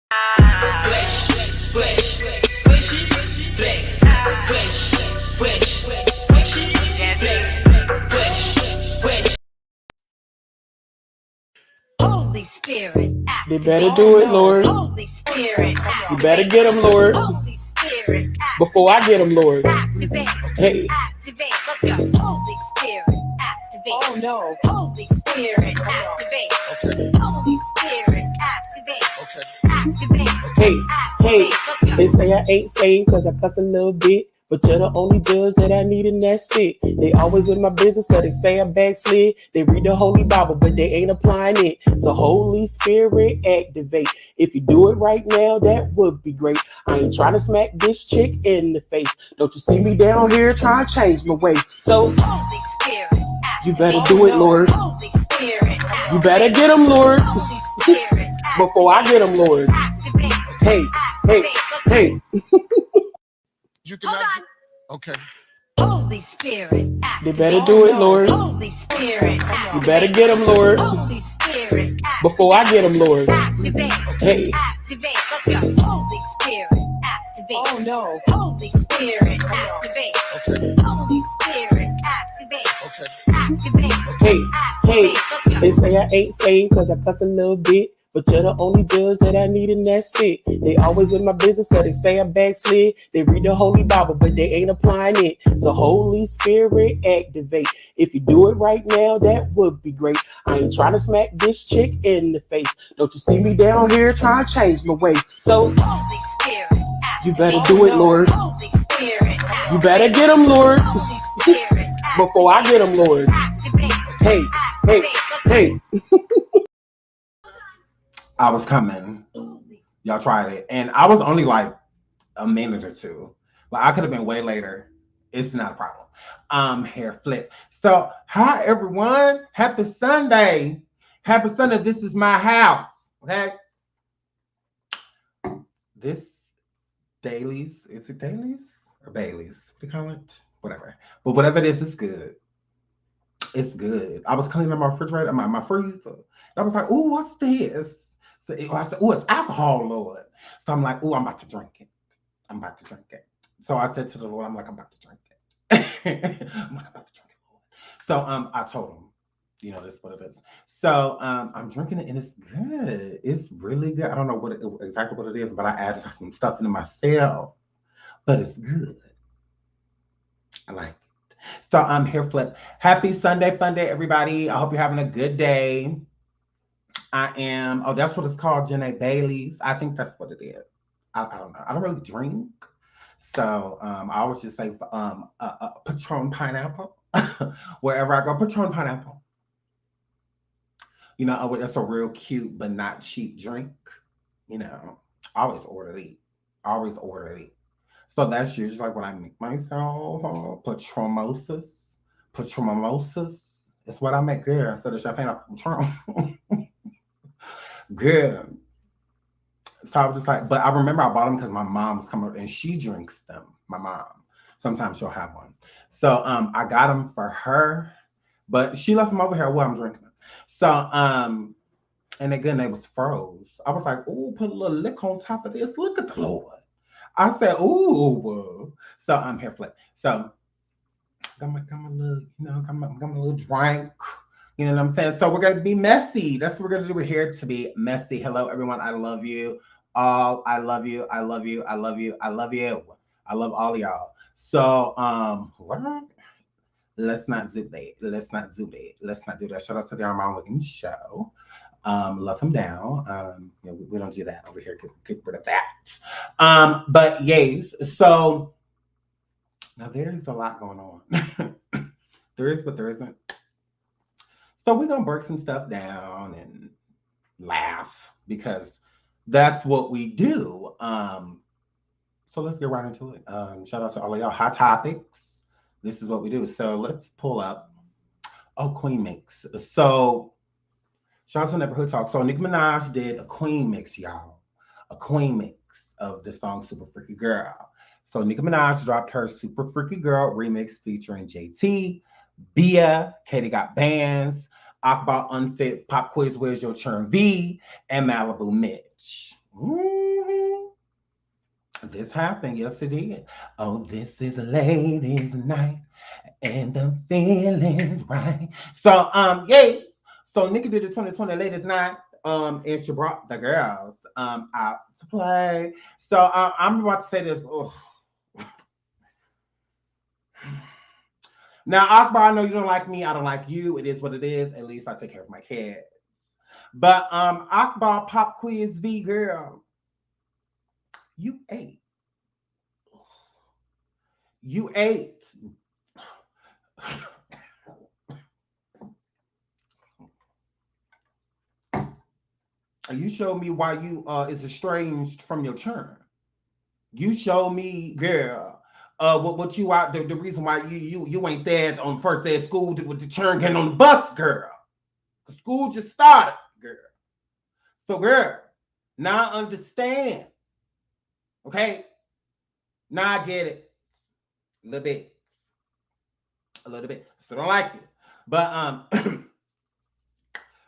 Fresh, fresh, freshy, flex, fresh, fresh, freshy, flex, fresh, fresh. Holy Spirit, They better do it, Lord. Holy Spirit, You better get them, Lord. Holy Spirit, Before I get them, Lord. activate, Hey. activate. Let's go. Holy Spirit, activate. Oh no. Holy Spirit, activate. Okay. Holy Spirit, activate. Okay. Activate. Hey, hey, Let's go. they say I ain't saved cause I cuss a little bit. But you're the only judge that I need and that's it. They always in my business cause they say I backslid. They read the Holy Bible but they ain't applying it. So Holy Spirit activate. If you do it right now, that would be great. I ain't trying to smack this chick in the face. Don't you see me down here trying to change my way. So Holy Spirit, you better do it, Lord. Holy Spirit, You better get them, Lord. Holy Spirit, Before I get them, Lord. activate. Hey, hey, hey. You cannot. Hold on. Okay. Holy Spirit, They activate. better do it, Lord. Holy Spirit, You activate. better get them, Lord. Holy Spirit, activate. Before I get them, Lord. Activate. Hey. Activate. Let's go. Holy Spirit, activate. Oh no. Holy Spirit, activate. Okay. Holy Spirit, activate. Okay. Activate. Hey, hey, Let's go. they say I ain't saved cause I cuss a little bit. But you're the only judge that I need and that's it. They always in my business cause they say I backslid. They read the Holy Bible but they ain't applying it. So Holy Spirit activate. If you do it right now, that would be great. I ain't trying to smack this chick in the face. Don't you see me down here trying to change my way. So Holy Spirit, you activate. better do it, Lord. Holy Spirit, activate. You better get them, Lord. Holy Spirit, Before I get them, Lord. activate. Hey, hey, hey. I was coming. Y'all tried it. And I was only like a minute or two. Like I could have been way later. It's not a problem. Hair flip. So hi everyone. Happy Sunday. Happy Sunday. This is my house. Okay. This Dailies. Is it Dailies or Bailey's? What do you call it? Whatever. But whatever it is, it's good. It's good. I was cleaning up my refrigerator, my freezer. And I was like, ooh, what's this? So I said, oh, it's alcohol, Lord. So I'm like, oh, I'm about to drink it. I'm about to drink it. So I said to the Lord, I'm like, I'm about to drink it. I'm like, about to drink it, Lord. So I told him, you know, that's what it is. So I'm drinking it and it's good. It's really good. I don't know exactly what it is, but I added some stuff into myself. But it's good. I like it. So I'm here flip. Happy Sunday, fun day, everybody. I hope you're having a good day. I am, oh, that's what it's called, Jenna Bailey's. I think that's what it is. I don't know. I don't really drink. So I always just say Patron pineapple. Wherever I go, Patron pineapple. You know, that's a real cute but not cheap drink. You know, I always order it. Always order it. So that's usually like when I make myself Patron mimosas. Patron mimosas. It's what I make, girl. Instead of champagne, Patron. Good. So I was just like, but I remember I bought them because my mom was coming and she drinks them. My mom. Sometimes she'll have one. So I got them for her, but she left them over here while I'm drinking them. So and again they was froze. I was like, oh, put a little lick on top of this. Look at the Lord. I said, ooh. So I'm here flip. So got my little, you know, got my little drink. You know what I'm saying? So we're going to be messy. That's what we're going to do. We're here to be messy. Hello, everyone. I love you all. I love you. I love you. I love you. I love you. I love all of y'all. So, what? Let's not zoom that. Let's not zoom that. Let's not do that. Shout out to the Armand Wiggins show. Love him down. You know, we don't do that over here. Get rid of that. But yes. So now there's a lot going on. There is, but there isn't. So we're going to break some stuff down and laugh because that's what we do. So let's get right into it. Shout out to all of y'all. Hot topics. This is what we do. So let's pull up. Oh, Queen Mix. So shout out to Neighborhood Talk. So Nicki Minaj did a Queen Mix, y'all. A Queen Mix of the song Super Freaky Girl. So Nicki Minaj dropped her Super Freaky Girl remix featuring JT, Bia, Katie Got Bands, Akbar Unfit, Pop Quiz, Where's Your Churn V, and Malibu Mitch. This happened, yes it did. Oh, this is a ladies' night, and the feeling's right. So yeah. So Nikki did the 2020 ladies' night. And she brought the girls out to play. So I'm about to say this. Oh. Now, Akbar, I know you don't like me. I don't like you. It is what it is. At least I take care of my kids. But Akbar Pop Quiz V girl, you ate. You ate. You showed me why you is estranged from your churn. You showed me, girl, what you out the reason why you ain't there on the first day of school with the churn getting on the bus, girl. The school just started, girl. So, girl, now I understand. Okay? Now I get it. A little bit. A little bit. Still don't like it. But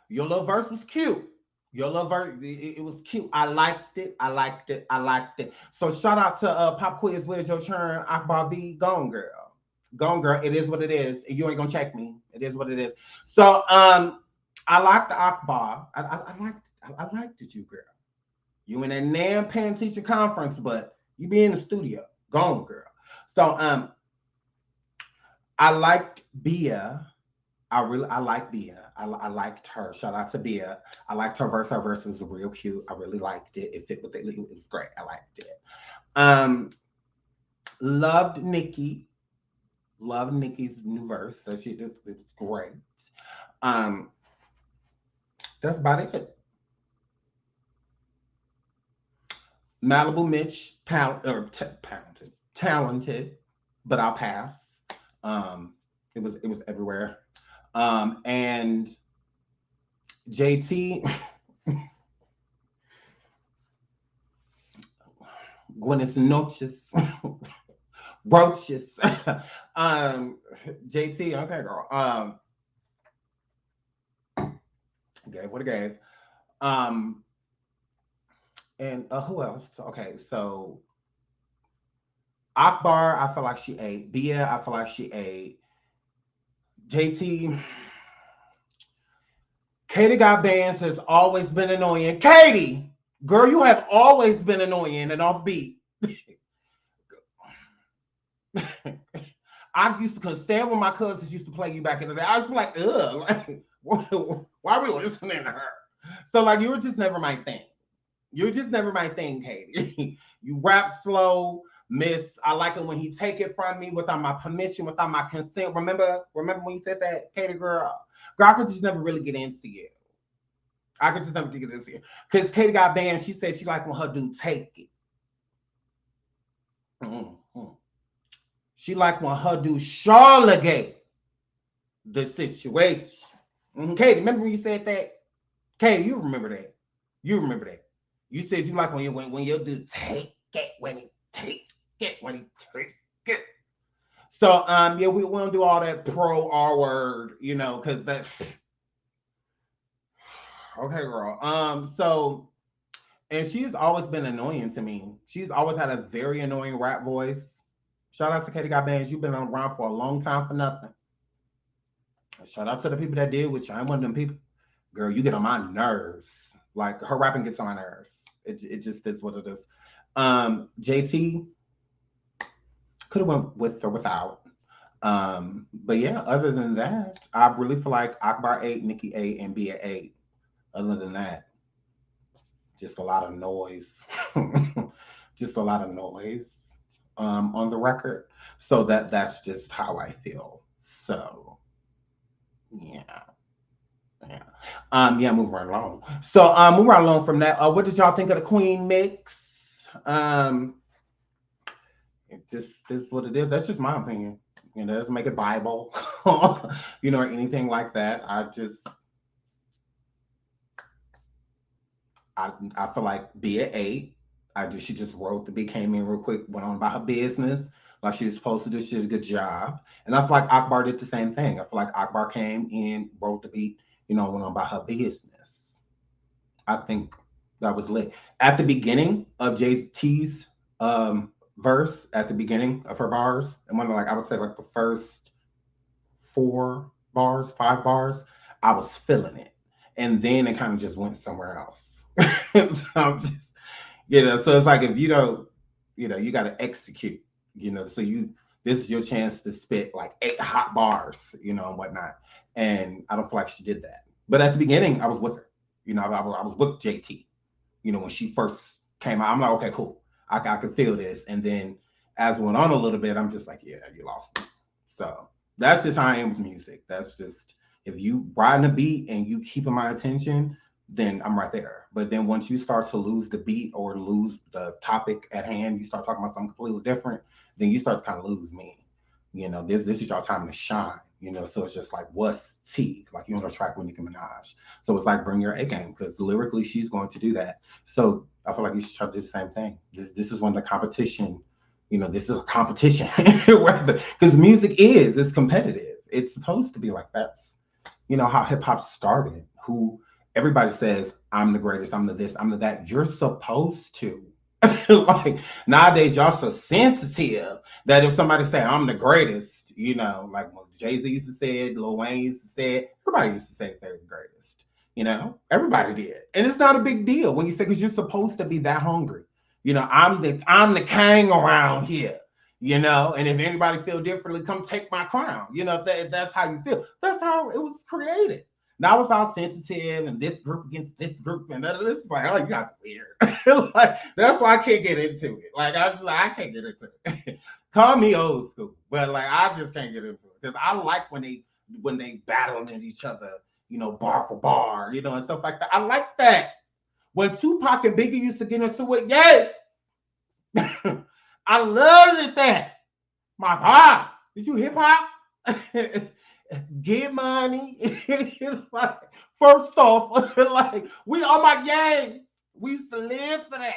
your little verse was cute. Your little verse, it was cute. I liked it. I liked it. I liked it. So shout out to Pop Quiz. Where's your turn? Akbar V. Gone girl. Gone girl. It is what it is. You ain't gonna check me. It is what it is. So I liked the Akbar. I liked it, you girl. You in that damn pen teacher conference, but you be in the studio. Gone girl. So I liked Bia. I like Bia. I liked her. Shout out to Bia. I liked her verse. Her verse was real cute. I really liked it. It fit with it. It was great. I liked it. Loved Nikki. Loved Nikki's new verse. So it was great. That's about it. Malibu Mitch, talented, but I'll pass. It was everywhere. And JT, Buenas noches, roaches. JT, okay, girl. Gave what it gave. And who else? Okay, so Akbar, I feel like she ate. Bia, I feel like she ate. JT, Katie got bands has always been annoying. Katie, girl, you have always been annoying and offbeat. I used to stand when my cousins used to play you back in the day. I was like, ugh, like, why are we listening to her? So, like, you were just never my thing. You were just never my thing, Katie. You rap slow, miss. I like it when he take it from me without my permission, without my consent. Remember when you said that, Katie girl? Girl, I could just never really get into you. I could just never get into you. Because Katie got banned. She said she like when her dude take it. Mm-hmm. She like when her dude Charlagate the situation. Mm-hmm. Katie, remember when you said that? Katie, you remember that. You remember that. You said you like when your dude take it, when he takes it, when he takes it. So yeah, we don't do all that pro R word, you know, because that's okay, girl. So and she's always been annoying to me. She's always had a very annoying rap voice. Shout out to Katie Got Bands. You've been around for a long time for nothing. Shout out to the people that did, which I ain't one of them people. Girl, you get on my nerves. Like her rapping gets on my nerves. It just is what it is. JT could have went with or without. But yeah, other than that, I really feel like Akbar 8, Nikki 8, and Bia 8. Other than that, just a lot of noise. Just a lot of noise on the record. So that's just how I feel. So yeah. Yeah, move right along. So move right along from that. What did y'all think of the Queen mix? This is what it is. That's just my opinion. You know, doesn't make it Bible, you know, or anything like that. I feel like Bia 8. She just wrote the beat, came in real quick, went on about her business like she was supposed to do. She did a good job. And I feel like Akbar did the same thing. I feel like Akbar came in, wrote the beat, you know, went on about her business. I think that was lit. At the beginning of JT's verse at the beginning of her bars, and one of like I would say like the first 4 bars, 5 bars, I was feeling it, and then it kind of just went somewhere else. So I'm just, so it's like if you don't, you got to execute, so this is your chance to spit like 8 hot bars, and whatnot. And I don't feel like she did that. But at the beginning, I was with her. I was with JT. When she first came out, I'm like, okay, cool. I could feel this. And then as it went on a little bit, I'm just like, yeah, you lost me. So that's just how I am with music. That's just, if you riding a beat and you keeping my attention, then I'm right there. But then once you start to lose the beat or lose the topic at hand, you start talking about something completely different, then you start to kind of lose me. This is your time to shine. So it's just like, what's T? Like, you're on a track with Nicki Minaj. So it's like, bring your A game, because lyrically she's going to do that. So I feel like you should try to do the same thing. This is when the competition, this is a competition. Because music is competitive. It's supposed to be like that. How hip hop started, who everybody says, I'm the greatest, I'm the this, I'm the that. You're supposed to. Like nowadays, y'all so sensitive that if somebody say I'm the greatest, like when Jay-Z used to say it, Lil Wayne used to say it, everybody used to say they're the greatest. Everybody did, and it's not a big deal when you say, because you're supposed to be that hungry. I'm the king around here. And if anybody feel differently, come take my crown. If that's how you feel, that's how it was created. Now it's all sensitive and this group against this group, and it's like, oh, you guys are weird. Like, that's why I can't get into it. Like, I can't get into it. Call me old school, but like I just can't get into it, because I like when they battling each other, bar for bar, and stuff like that. I like that. When Tupac and Biggie used to get into it, yes. I loved it. That my God, did you hip hop? Get money. Like, first off, like, we all my gangs. We used to live for that.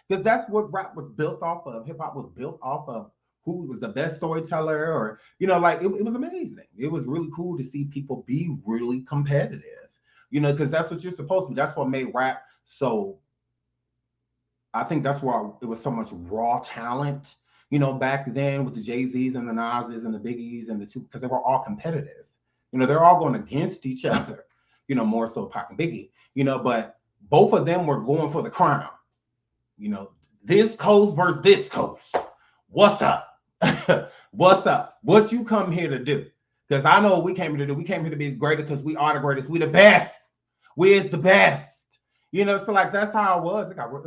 Because that's what rap was built off of. Hip hop was built off of who was the best storyteller, or like it was amazing. It was really cool to see people be really competitive. Because that's what you're supposed to be. That's what made rap so. I think that's why it was so much raw talent, back then, with the Jay-Z's and the Nas's and the Biggies and the two, because they were all competitive. They're all going against each other, more so Pac and Biggie, but both of them were going for the crown. This coast versus this coast. What's up? What's up? What you come here to do? Because I know what we came here to do. We came here to be the greatest, because we are the greatest. We the best. We is the best. So like that's how it was. It got ripped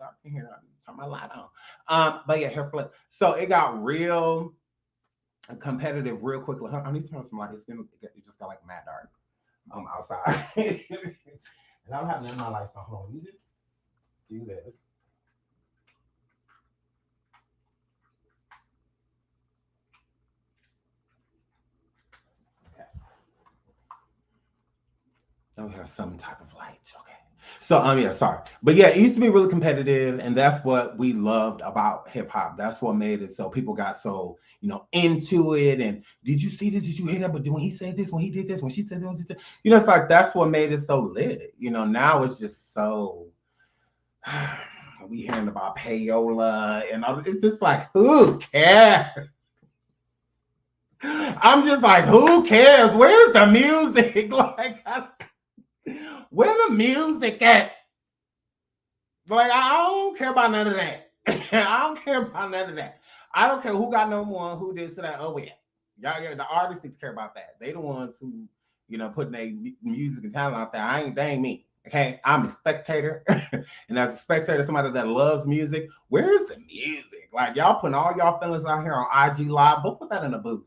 out in here. Turn my light on. But yeah, hair flip. So it got real competitive real quickly. I need to turn some light. It just got like mad dark outside. And I don't have none of my lights on. Hold on. You just do this. Okay. Now we have some type of light. Okay. So yeah, sorry. But yeah, it used to be really competitive, and that's what we loved about hip hop. That's what made it so people got so, into it. And did you see this? Did you hear that? But when he said this, when he did this, when she said this, it's like that's what made it so lit. Now it's just so we hearing about payola and all, it's just like, who cares? I'm just like, who cares? Where's the music? Like, where the music at? Like, I don't care about none of that. I don't care about none of that. I don't care who got number one, who this or that. Oh yeah, y'all, the artists need to care about that. They the ones who, putting their music and talent out there. They ain't me. Okay, I'm a spectator, and as a spectator, somebody that loves music. Where's the music? Like, y'all putting all y'all feelings out here on IG Live, but put that in the booth.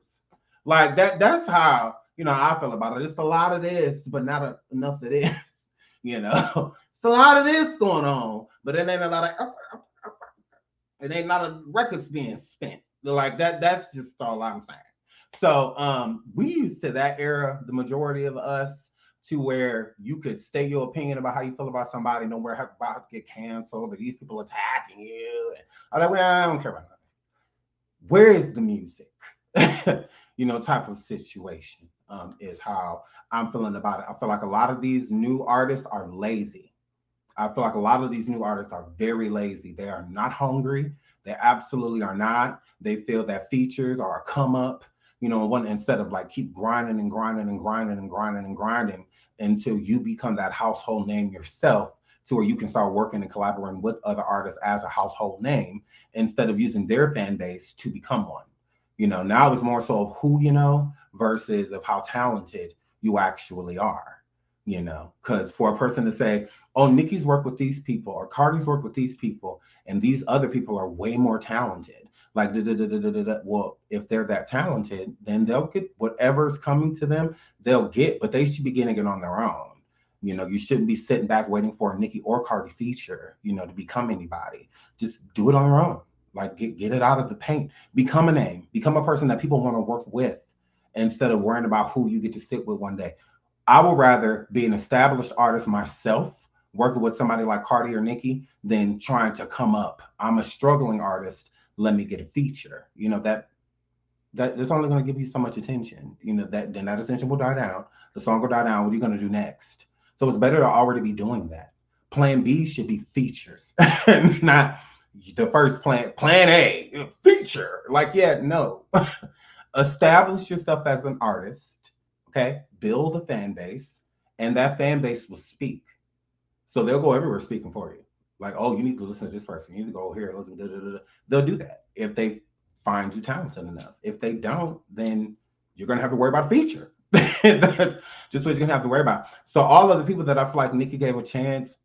Like that. That's how I feel about it. It's a lot of this, but not enough of this. It's a lot of this going on, but it ain't a lot of. It ain't not a records being spent like that. That's just all I'm saying. So we used to that era, the majority of us, to where you could state your opinion about how you feel about somebody, know where about to get canceled, or these people attacking you. And I'm like, well, I don't care about that. Where is the music? Type of situation is how I'm feeling about it. I feel like a lot of these new artists are lazy. I feel like a lot of these new artists are very lazy. They are not hungry. They absolutely are not. They feel that features are a come up, one instead of like keep grinding and grinding and grinding and grinding and grinding until you become that household name yourself to where you can start working and collaborating with other artists as a household name instead of using their fan base to become one. Now it's more so of who you know versus of how talented you actually are. Because for a person to say, oh, Nicki's worked with these people or Cardi's worked with these people and these other people are way more talented. Like, well, if they're that talented, then they'll get whatever's coming to them, they'll get, but they should be getting it on their own. You shouldn't be sitting back waiting for a Nicki or Cardi feature, to become anybody. Just do it on your own. Like, get it out of the paint. Become a name. Become a person that people want to work with instead of worrying about who you get to sit with one day. I would rather be an established artist myself, working with somebody like Cardi or Nicki, than trying to come up. I'm a struggling artist. Let me get a feature. That's only going to give you so much attention. Then that attention will die down. The song will die down. What are you going to do next? So it's better to already be doing that. Plan B should be features, not the first plan. Plan A, feature. Like, yeah, no. Establish yourself as an artist. Okay, build a fan base, and that fan base will speak. So they'll go everywhere speaking for you. Like, oh, you need to listen to this person. You need to go here. They'll do that if they find you talented enough. If they don't, then you're gonna have to worry about a feature. That's just what you're gonna have to worry about. So all of the people that I feel like Nicki gave a chance,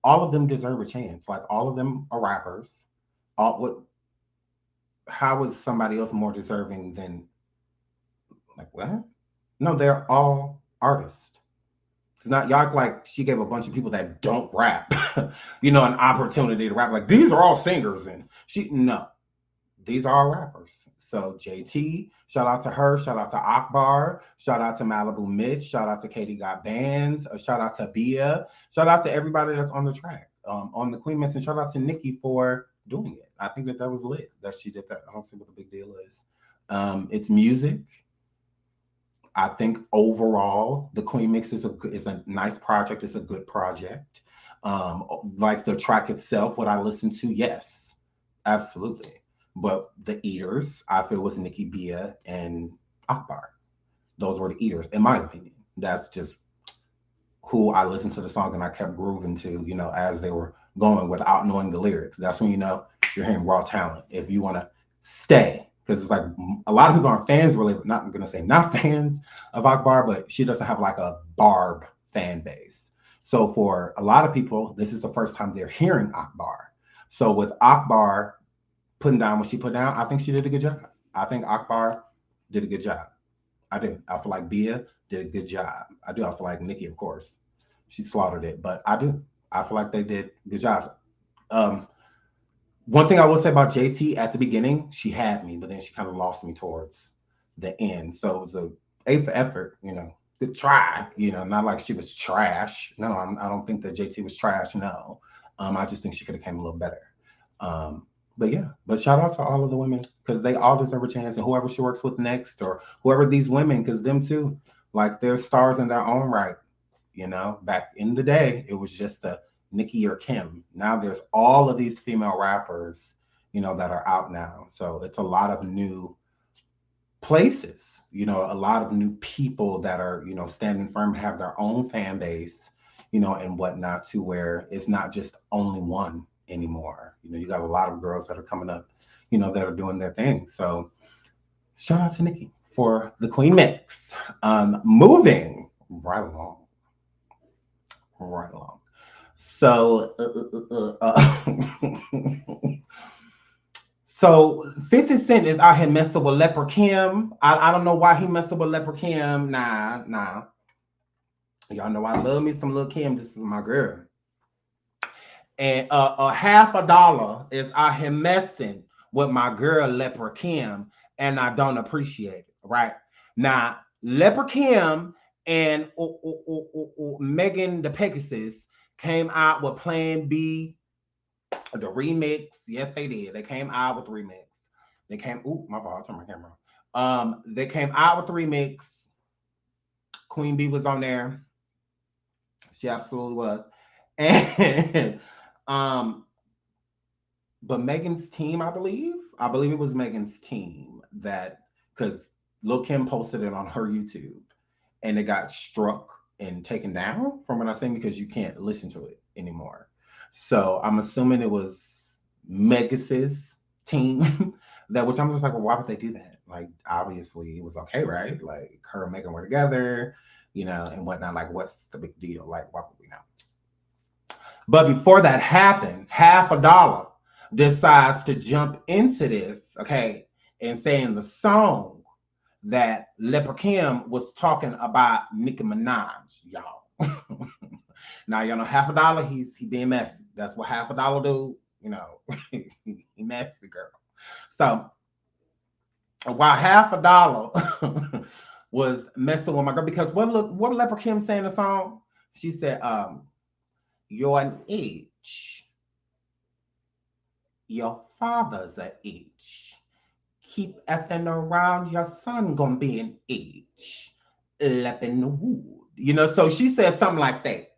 all of them deserve a chance. Like, all of them are rappers. How is somebody else more deserving than, like, what? No, they're all artists. It's not, y'all act like she gave a bunch of people that don't rap, an opportunity to rap. Like, these are all singers, and no, these are all rappers. So JT, shout out to her, shout out to Akbar, shout out to Malibu Mitch, shout out to Katie Got Bands, shout out to Bia, shout out to everybody that's on the track, on the Queen Mix, and shout out to Nicki for doing it. I think that was lit that she did that. I don't see what the big deal is. It's music. I think overall, the Queen Mix is a nice project. It's a good project. Like the track itself, what I listened to, yes, absolutely. But the eaters, I feel, was Nicki, Bia, and Akbar. Those were the eaters, in my opinion. That's just who I listened to the song and I kept grooving to, as they were going without knowing the lyrics. That's when you're hearing raw talent. If you want to stay, because it's like a lot of people aren't fans, really, but I'm going to say not fans of Akbar, but she doesn't have like a Barb fan base. So for a lot of people, this is the first time they're hearing Akbar. So with Akbar putting down what she put down, I think she did a good job. I think Akbar did a good job. I do. I feel like Bia did a good job. I do. I feel like Nicki, of course, she slaughtered it, but I do. I feel like they did good jobs. One thing I will say about JT at the beginning, she had me, but then she kind of lost me towards the end. So it was a A for effort, good try, not like she was trash. No, I don't think that JT was trash. No, I just think she could have came a little better. But yeah, but shout out to all of the women because they all deserve a chance, and whoever she works with next, or whoever these women, because them too, like they're stars in their own right. Back in the day, it was just a Nicki or Kim. Now there's all of these female rappers, that are out now. So it's a lot of new places, a lot of new people that are, standing firm, have their own fan base, and whatnot, to where it's not just only one anymore. You got a lot of girls that are coming up, that are doing their thing. So shout out to Nicki for the Queen Mix. Moving right along. So, so 50 Cent is out here messing with Leper Kim. I don't know why he messed up with Leper Kim. Nah. Y'all know I love me some Lil Kim. This is my girl. And $50 is out here messing with my girl Leper Kim, and I don't appreciate it. Right now, Leper Kim and Megan the Pegasus came out with Plan B, the remix. Yes, they did. They came out with the remix. They came. Ooh, my fault. I turned my camera on. They came out with the remix. Queen B was on there. She absolutely was. And but Megan's team, I believe it was Megan's team that because Lil Kim posted it on her YouTube and it got struck and taken down from what I seen because you can't listen to it anymore. So I'm assuming it was Megas's team that, which I'm just like, well, why would they do that? Like, obviously it was okay, right? Like her and Megan were together, and whatnot. Like, what's the big deal? Like, why would we know? But before that happened, half a dollar decides to jump into this, okay, and saying the song that Leper Kim was talking about Nicki Minaj, y'all. Now y'all know half a dollar, he being messy. That's what half a dollar do, he messy girl. So while half a dollar was messing with my girl, because what Leper Kim saying in the song? She said, you're an H. Your father's an H. Keep effing around, your son gonna be an H. Lep in the wood. So she said something like that.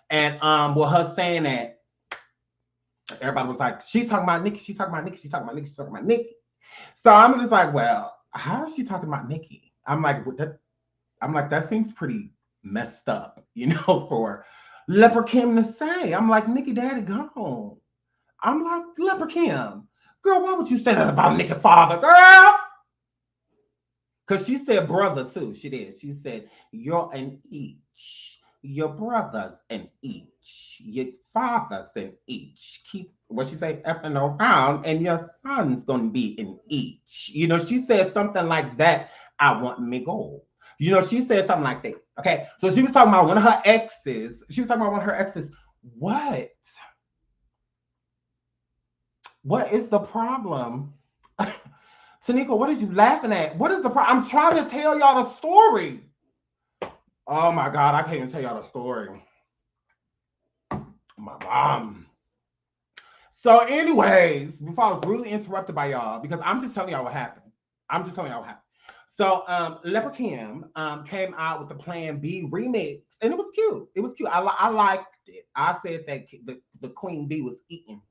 And with her saying that, everybody was like, she's talking about Nicki, she's talking about Nicki, she's talking about Nicki, she's talking about Nicki. So I'm just like, well, how is she talking about Nicki? I'm like, that seems pretty messed up, for Leper Kim to say. I'm like, Nicki daddy gone. I'm like, Leper Kim, girl, why would you say that about Nicki father, girl? Because she said brother too. She did. She said, you're an each. Your brother's an each. Your father's an each. Keep what she say, effing around, and your son's gonna be an each. She said something like that. I want me gold. She said something like that. Okay. So she was talking about one of her exes. What is the problem? Tanika, what are you laughing at? What is the problem? I'm trying to tell y'all the story. Oh my God, I can't even tell y'all the story. My mom. So anyways, before I was really interrupted by y'all, because I'm just telling y'all what happened. So Leper Kim came out with the Plan B remix, and it was cute. I liked it. I said that the Queen Bee was eating.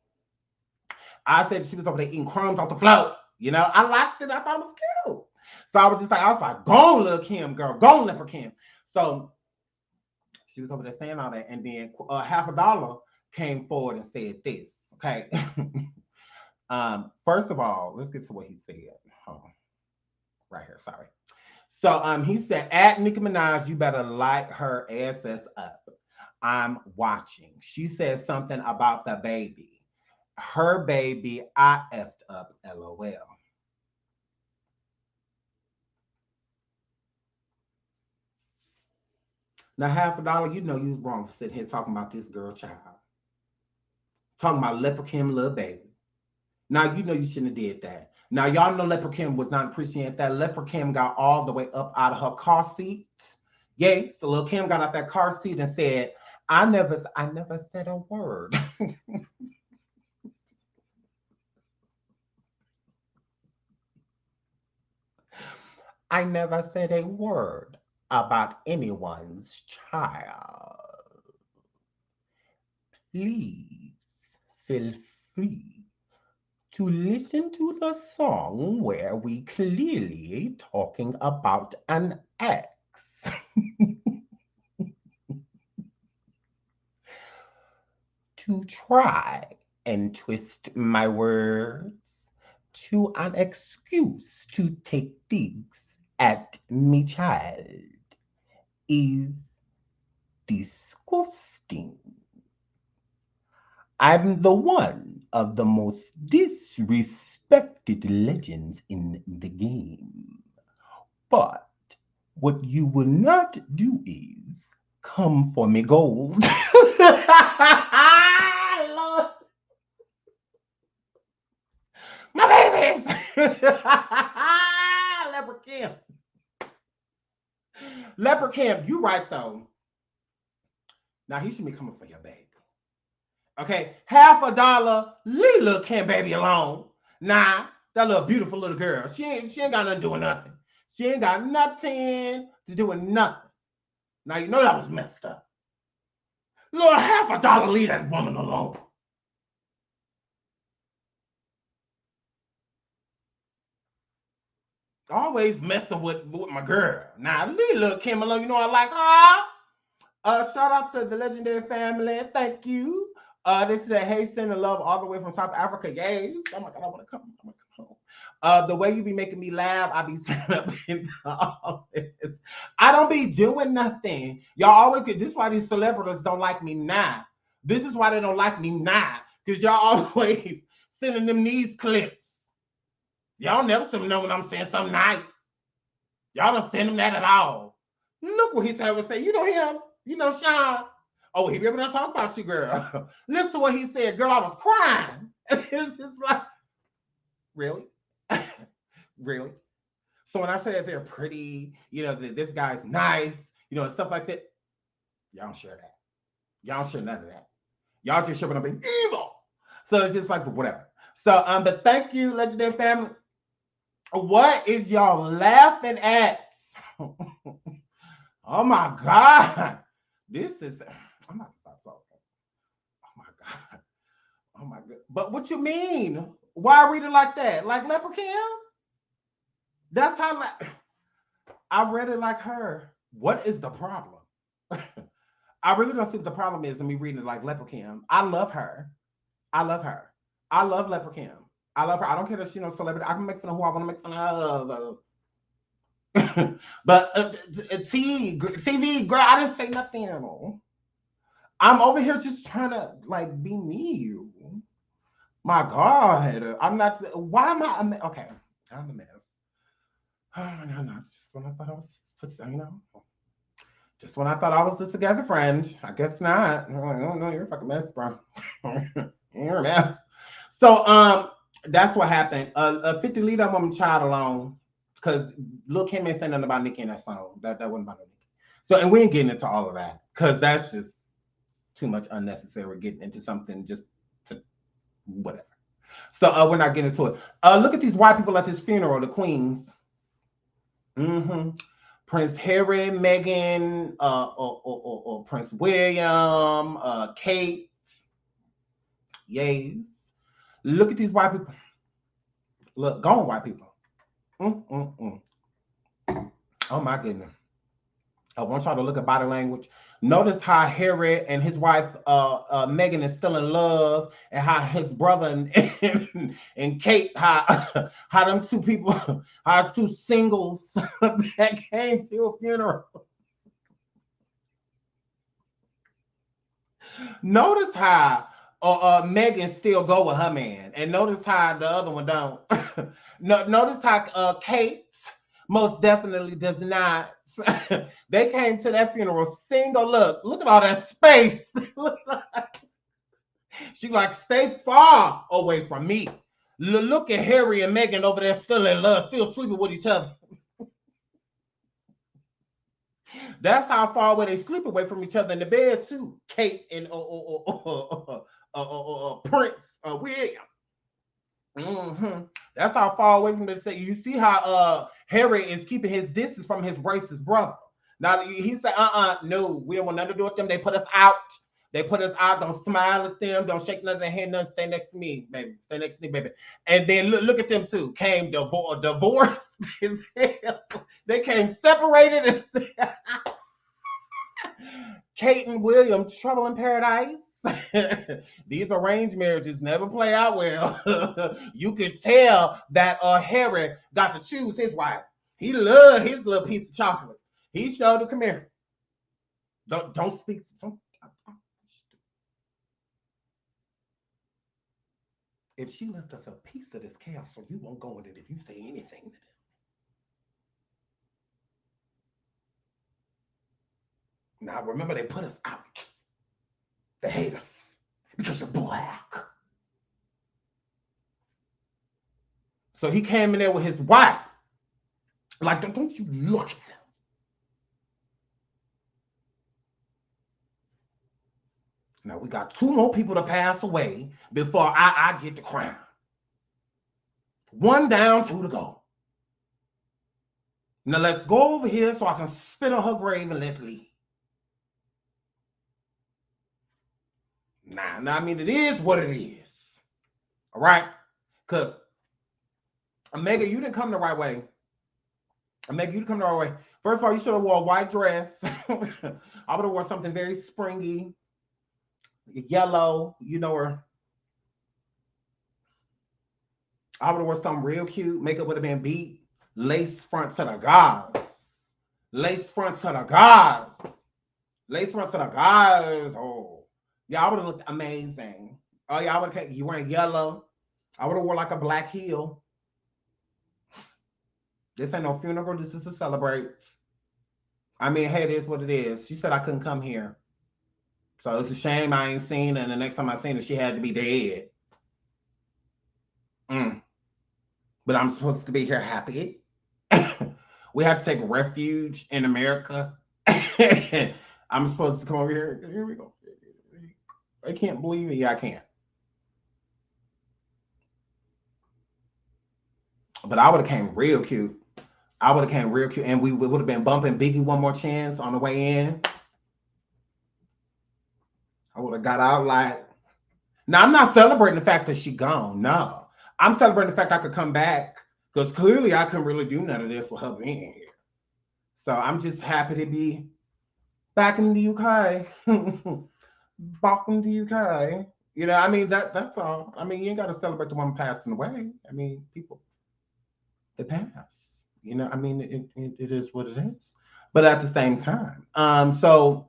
I said she was over there eating crumbs off the floor. I liked it. I thought it was cute. So I was like, go on, Lil Kim, girl. Go on, Leper Kim. So she was over there saying all that. And then half a dollar came forward and said this. Okay. First of all, let's get to what he said. Hold on. Right here. Sorry. So he said, at Nicki Minaj, you better light her ass up. I'm watching. She said something about the baby. Her baby, I effed up, LOL. Now, half a dollar, you was wrong for sitting here talking about this girl child. Talking about Leper Kim, little baby. Now, you shouldn't have did that. Now, y'all know Leper Kim was not appreciating that. Leper Kim got all the way up out of her car seat. Yeah, so Lil Kim got out that car seat and said, I never said a word. I never said a word about anyone's child. Please feel free to listen to the song where we clearly talking about an ex. To try and twist my words to an excuse to take digs at me child is disgusting. I'm the one of the most disrespected legends in the game. But what you will not do is come for me gold. Lord. My babies. Leper Kim. Leper Kim, you right though. Now he should be coming for your baby. Okay, half a dollar, leave Lil Kim baby alone. Nah, that little beautiful little girl. She ain't got nothing to do with nothing. She ain't got nothing to do with nothing. Now you know that was messed up. Lord, $50, leave that woman alone. Always messing with my girl. Now, leave Lil Kim alone. You know I like her. Shout out to the legendary family. Thank you. This is a hey, sending love all the way from South Africa. Yes. Oh my God, I want to come home. The way you be making me laugh, I be sitting up in the office. I don't be doing nothing. Y'all always get this is why these celebrities don't like me now. This is why they don't like me now. Because y'all always sending them these clips. Y'all never send them know when I'm saying something nice. Y'all don't send them that at all. Look what he said would say. You know him. You know Sean. Oh, he be able to talk about you, girl. Listen to what he said. Girl, I was crying. It's just like, really? Really? So when I say they're pretty, you know, this guy's nice, you know, and stuff like that, y'all don't share that. Y'all don't share none of that. Y'all just showing up being evil. So it's just like, whatever. So, but thank you, legendary family. What is y'all laughing at? Oh my God. This is, I'm not stop talking. Oh my God. Oh my God. But what you mean? Why read it like that? Like Leprechaun? That's how I read it like her. What is the problem? I really don't see what the problem is in me reading it like Leprechaun. I love her. I love her. I love Leprechaun. I love her. I don't care that she's no celebrity. I can make fun of who I want to make fun of. But TV, girl, I didn't say nothing. I'm over here just trying to like be me. My God, I'm not. Why am I? Okay, I'm a mess. Oh my God, no, just when I thought I was, you know, just when I thought I was a together friend. I guess not. No, you're a fucking mess, bro. You're a mess. So that's what happened. 50 leave that woman child alone. Because Lil Kim ain't saying nothing about Nicki in that song. That wasn't about Nicki. So, and we ain't getting into all of that. Because that's just too much unnecessary getting into something just to whatever. So we're not getting into it. Look at these white people at this funeral, the queens. Prince Harry, Meghan, or Prince William, Kate. Yay. Look at these white people. Look, gone white people. Oh my goodness. I want y'all to look at body language. Notice how Harry and his wife Meghan is still in love, and how his brother and Kate, how them two people, how two singles that came to a funeral. Notice how Meghan still go with her man, and notice how the other one don't. Notice how Kate most definitely does not. They came to that funeral single. Look at all that space. She like, stay far away from me. Look at Harry and Meghan over there still in love, still sleeping with each other. That's how far away they sleep away from each other in the bed too. Kate and Prince William. That's how far away from they say. You see how Harry is keeping his distance from his racist brother. Now he said, no, we don't want nothing to do with them. They put us out. They put us out. Don't smile at them. Don't shake none of their hand. Nothing. Stay next to me, baby. Stay next to me, baby. And then look at them too. Came divorced. They came separated. Kate and William, trouble in paradise. These arranged marriages never play out well. You could tell that Harry got to choose his wife. He loved his little piece of chocolate. He showed her, come here. Don't speak. If she left us a piece of this castle, you won't go in it if you say anything to them. Now remember, they put us out. They hate us because you're black. So he came in there with his wife. Like, don't you look at them. Now we got 2 more people to pass away before I get the crown. 1 down, 2 to go. Now let's go over here so I can spit on her grave and let's leave. Nah, I mean, it is what it is. All right? Because, Omega, you didn't come the right way. Omega, you didn't come the right way. First of all, you should have wore a white dress. I would have wore something very springy, yellow, you know, or I would have worn something real cute. Makeup would have been beat. Lace front to the gods. Lace front to the gods. Lace front to the gods. Oh, yeah, I would have looked amazing. Oh, yeah, I would have. You wearing yellow. I would have worn like a black heel. This ain't no funeral. This is to celebrate. I mean, hey, it is what it is. She said I couldn't come here. So it's a shame I ain't seen her. And the next time I seen her, she had to be dead. But I'm supposed to be here happy. We have to take refuge in America. I'm supposed to come over here. Here we go. I can't believe it. Yeah, I can't. But I would have came real cute. I would have came real cute. And we would have been bumping Biggie One More Chance on the way in. I would have got out like... Now, I'm not celebrating the fact that she gone. No. I'm celebrating the fact I could come back. Because clearly I couldn't really do none of this with her being here. So I'm just happy to be back in the UK. Back in the UK. You know, I mean, that's all. I mean, you ain't got to celebrate the one passing away. I mean, people, they pass. You know, I mean, it is what it is. But at the same time. So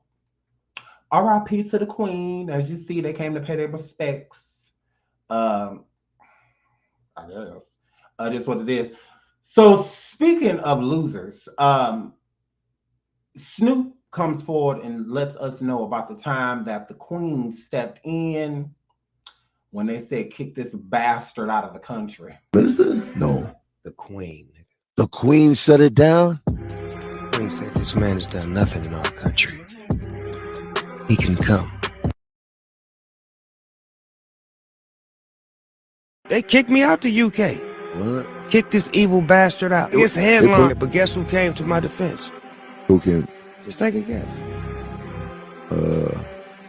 RIP to the Queen. As you see, they came to pay their respects. I guess. It is what it is. So speaking of losers, Snoop comes forward and lets us know about the time that the Queen stepped in when they said kick this bastard out of the country. Minister? No. The Queen. The Queen shut it down? The Queen said this man has done nothing in our country. He can come. They kicked me out the UK. What? Kicked this evil bastard out. It's a headline, but guess who came to my defense? Who came? Just take a guess.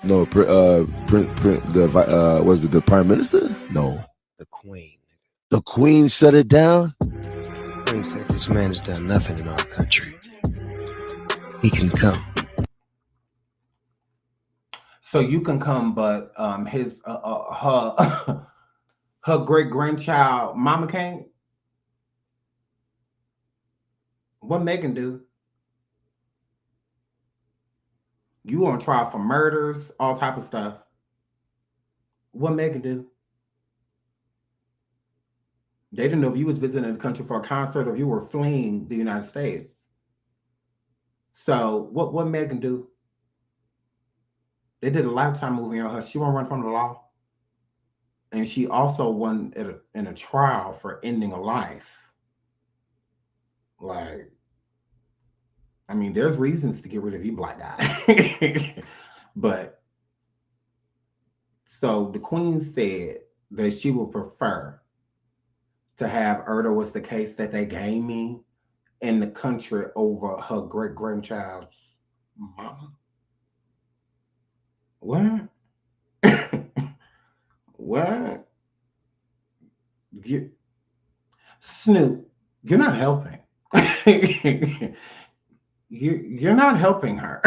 No, was it the Prime Minister? No. The Queen. The Queen shut it down? The Queen said this man has done nothing in our country. He can come. So you can come, but her great-grandchild mama can't? What Megan do? You on trial for murders, all type of stuff. What Megan do? They didn't know if you was visiting the country for a concert or if you were fleeing the United States. So what Megan do? They did a Lifetime movie on her. She won't run from the law. And she also won in a trial for ending a life. Like, I mean, there's reasons to get rid of you, black guy. But, so the Queen said that she would prefer to have Erda was the case that they gave me in the country over her great-grandchild's mama. What? What? Snoop, you're not helping. You're not helping her.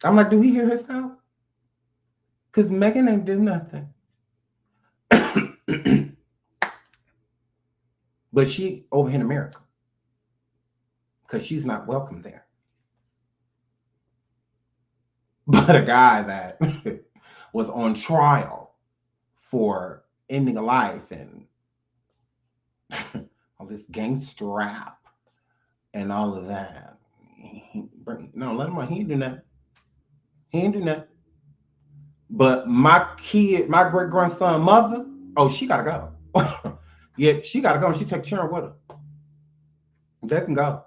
I'm like, do we hear her stuff? Because Megan ain't do nothing. But she over here in America. Because she's not welcome there. But a guy that was on trial for ending a life and all this gangster rap and all of that. No, let him on. He ain't do nothing. He ain't do nothing. But my great-grandson mother, oh, she gotta go. Yeah, she gotta go and she take Sharon with her. They can go.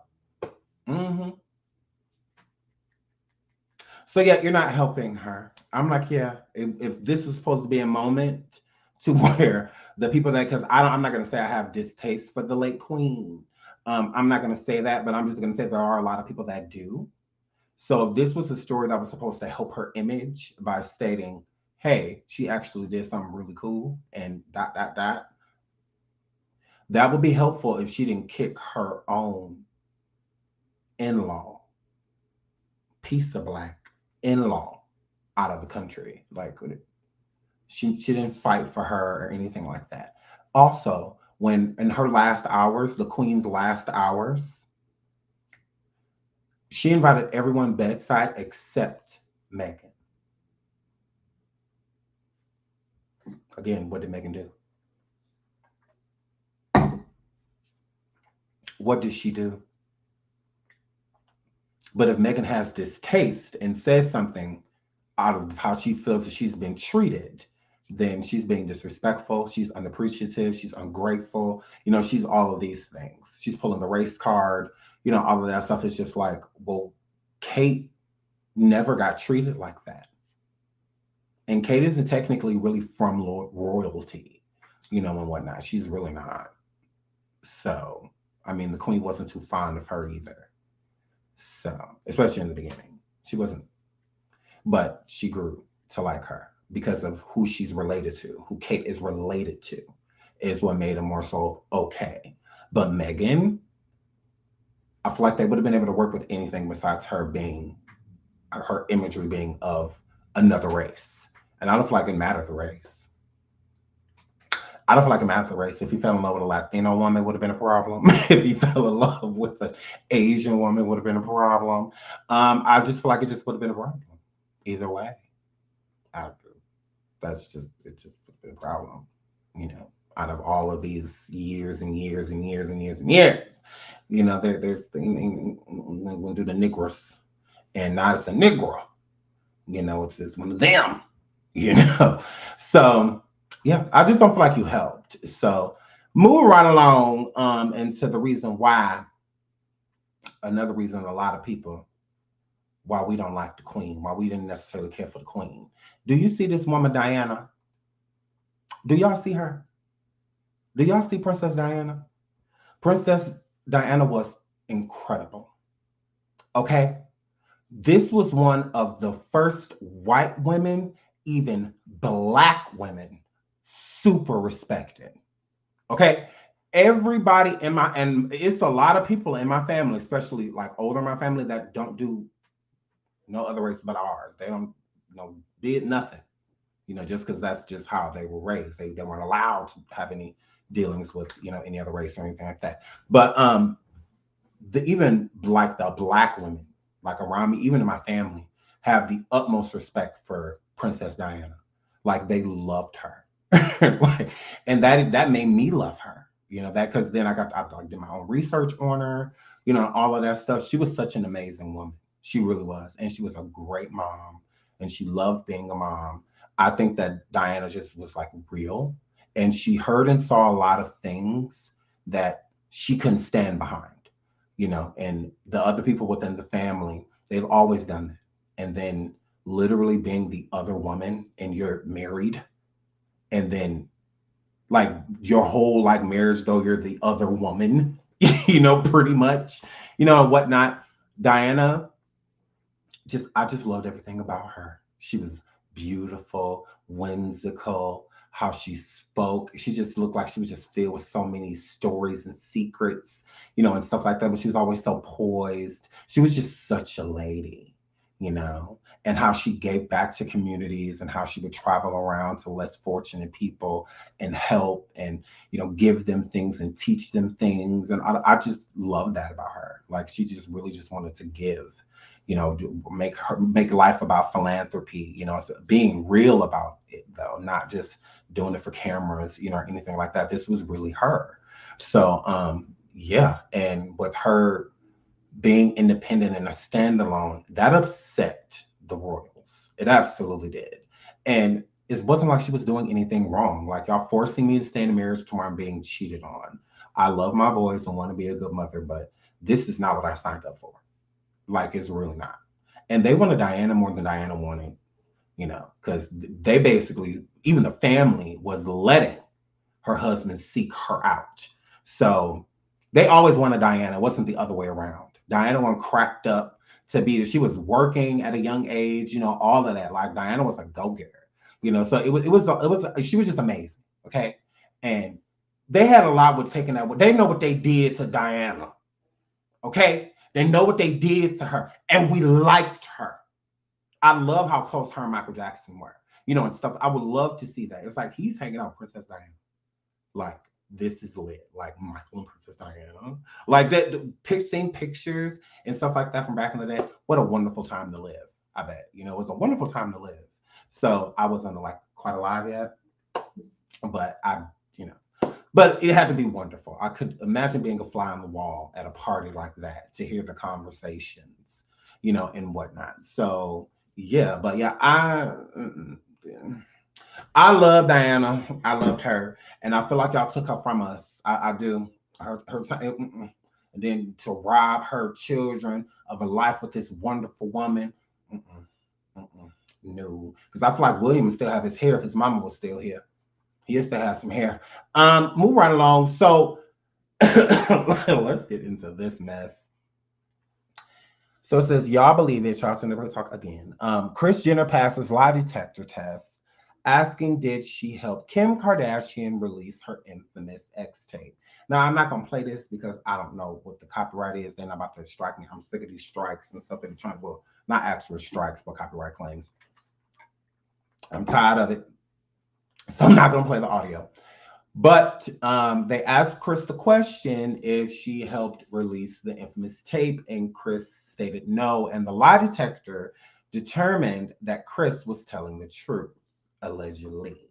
So yeah, you're not helping her. I'm like, yeah, if this is supposed to be a moment to where the people that, because I'm not gonna say I have distaste for the late Queen. I'm not gonna say that, but I'm just gonna say there are a lot of people that do. So if this was a story that was supposed to help her image by stating, hey, she actually did something really cool and dot, dot, dot, that would be helpful if she didn't kick her own in-law, piece of black in-law out of the country. Like she didn't fight for her or anything like that. Also, when in her last hours, the queen's last hours, she invited everyone bedside except Meghan. Again, what did Meghan do? What did she do? But if Meghan has this taste and says something out of how she feels that she's been treated, then she's being disrespectful, she's unappreciative, she's ungrateful, you know, she's all of these things. She's pulling the race card, you know, all of that stuff is just like, well, Kate never got treated like that. And Kate isn't technically really from royalty, you know, and whatnot. She's really not. So, I mean, the queen wasn't too fond of her either. So, especially in the beginning, she wasn't, but she grew to like her because of who she's related to, who Kate is related to, is what made her more so okay. But Meghan, I feel like they would have been able to work with anything besides her being, her imagery being of another race. And I don't feel like it mattered the race. I don't feel like it mattered the race. If he fell in love with a Latino woman, it would have been a problem. If he fell in love with an Asian woman, it would have been a problem. I just feel like it just would have been a problem. Either way. That's just, it just would have been a problem. You know, out of all of these years and years and years and years and years, you know, there's we're gonna do the Negroes. And not it's a Negro. You know, it's one of them. You know, so yeah, I just don't feel like you helped. So moving right along into the reason why, another reason a lot of people, why we don't like the queen, why we didn't necessarily care for the queen. Do you see this woman, Diana? Do y'all see her? Do y'all see Princess Diana? Princess Diana was incredible. Okay? This was one of the first white women, even black women, super respected. Okay, everybody in my, and it's a lot of people in my family, especially like older in my family, that don't do no other race but ours. They don't, you know, did nothing, you know, just because that's just how they were raised. They weren't allowed to have any dealings with, you know, any other race or anything like that. But even like the black women, like around me, even in my family, have the utmost respect for Princess Diana. Like they loved her. Like, and that made me love her, you know, that because then I did my own research on her, you know, all of that stuff. She was such an amazing woman. She really was. And she was a great mom. And she loved being a mom. I think that Diana just was like real. And she heard and saw a lot of things that she couldn't stand behind. You know, and the other people within the family, they've always done that. And then literally being the other woman and you're married, and then like your whole like marriage, though you're the other woman, you know, pretty much, you know, and whatnot. Diana, I just loved everything about her. She was beautiful, whimsical, how she spoke. She just looked like she was just filled with so many stories and secrets, you know, and stuff like that. But she was always so poised. She was just such a lady, you know, and how she gave back to communities and how she would travel around to less fortunate people and help and, you know, give them things and teach them things. And I just love that about her. Like she just really just wanted to give, you know, make life about philanthropy, you know, being real about it though, not just doing it for cameras, you know, or anything like that. This was really her. So, yeah. And with her being independent and a standalone, that upset the royals. It absolutely did. And it wasn't like she was doing anything wrong. Like y'all forcing me to stay in a marriage to where I'm being cheated on. I love my boys and want to be a good mother, but this is not what I signed up for. Like it's really not. And they wanted Diana more than Diana wanted, you know, because they basically, even the family was letting her husband seek her out. So they always wanted Diana. It wasn't the other way around. Diana one cracked up to be. She was working at a young age, you know, all of that. Like Diana was a go-getter, you know. So she was just amazing. Okay. And they had a lot with taking that. They know what they did to Diana. Okay. They know what they did to her. And we liked her. I love how close her and Michael Jackson were, you know, and stuff. I would love to see that. It's like he's hanging out with Princess Diana. Like, this is lit. Like Michael and Princess Diana. Like that, seeing pictures and stuff like that from back in the day. What a wonderful time to live. I bet. You know, it was a wonderful time to live. So I wasn't like quite alive yet. But but it had to be wonderful. I could imagine being a fly on the wall at a party like that to hear the conversations, you know, and whatnot. So yeah, but yeah, I love Diana. I loved her, and I feel like y'all took her from us. I do. And then to rob her children of a life with this wonderful woman. No, because I feel like William would still have his hair if his mama was still here. He used to have some hair. Move right along. So let's get into this mess. So it says, y'all believe it. Y'all never talk again. Kris Jenner passes lie detector test, asking did she help Kim Kardashian release her infamous X tape. Now, I'm not going to play this because I don't know what the copyright is. They're not about to strike me. I'm sick of these strikes and stuff. They're trying to, well, not actual strikes, but copyright claims. I'm tired of it. So I'm not going to play the audio. But they asked Kris the question if she helped release the infamous tape, and Kris stated no. And the lie detector determined that Kris was telling the truth, allegedly.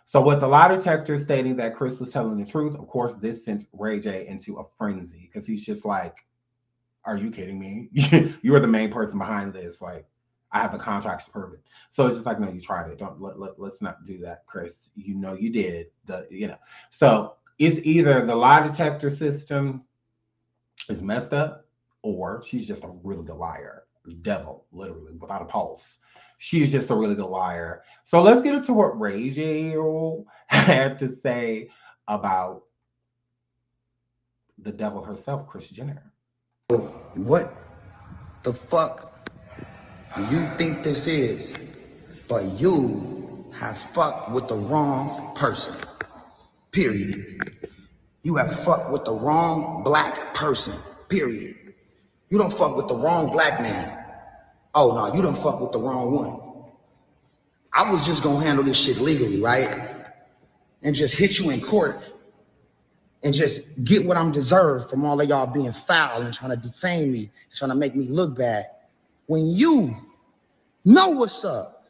So with the lie detector stating that Kris was telling the truth, of course, this sent Ray J into a frenzy because he's just like, are you kidding me? You are the main person behind this. Like, I have the contracts to prove it. So it's just like, no, you tried it. Let's not do that, Kris. You know you did. So it's either the lie detector system is messed up, or she's just a really good liar. Devil, literally, without a pulse. She's just a really good liar. So let's get into what Ray J had to say about the devil herself, Kris Jenner. What the fuck do you think this is? But you have fucked with the wrong person. Period. You have fucked with the wrong black person. Period. You don't fuck with the wrong black man. Oh no, you don't fuck with the wrong one. I was just gonna handle this shit legally, right? And just hit you in court and just get what I'm deserved from all of y'all being foul and trying to defame me, trying to make me look bad. When you know what's up,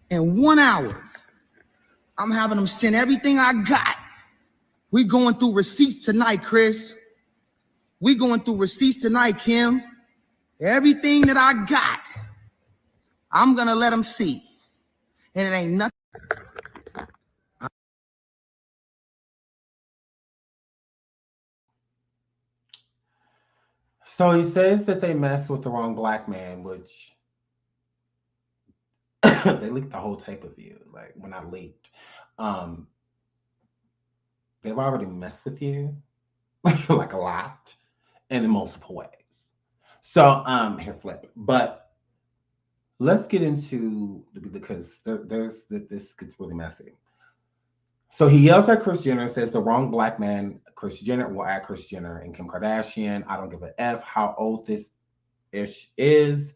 in 1 hour, I'm having them send everything I got. We going through receipts tonight, Kris. We going through receipts tonight, Kim. Everything that I got, I'm gonna let them see. And it ain't nothing. So he says that they messed with the wrong black man, which they leaked the whole tape of you. Like, when I leaked, they've already messed with you like a lot and in multiple ways. So here, flip. But let's get into, because this gets really messy. So he yells at Kris Jenner and says the wrong black man, Kris Jenner, will add Kris Jenner and Kim Kardashian. I don't give a F how old this ish is.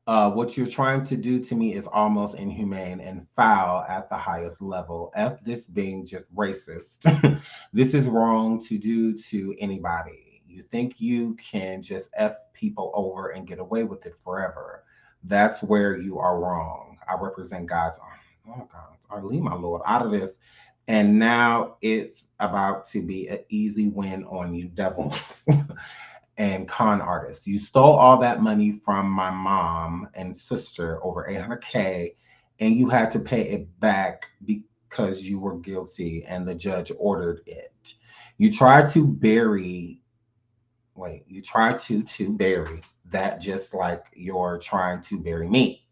What you're trying to do to me is almost inhumane and foul at the highest level. F this being just racist. This is wrong to do to anybody. You think you can just F people over and get away with it forever. That's where you are wrong. I represent God's, oh God, I leave my Lord out of this. And now it's about to be an easy win on you devils and con artists. You stole all that money from my mom and sister, over $800K, and you had to pay it back because you were guilty and the judge ordered it. You tried to bury, bury that just like you're trying to bury me.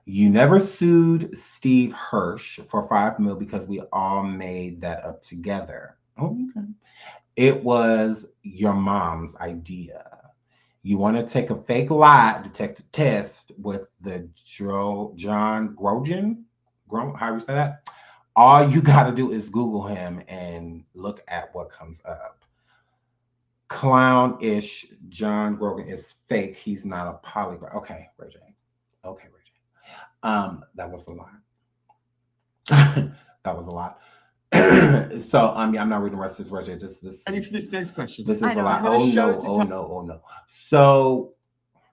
You never sued Steve Hirsch for $5 million because we all made that up together. Oh, okay. It was your mom's idea. You want to take a fake lie detector test with the John Grogan? How do you say that? All you got to do is Google him and look at what comes up. Clown-ish John Grogan is fake. He's not a polygraph. Okay, Ray J. Okay, Ray J. That was a lot. That was a lot. So yeah, I'm not reading the rest of this, Ray J. Ready for this next question? This is I a know, lot. I'm Oh gonna show no, it to oh no, oh no. So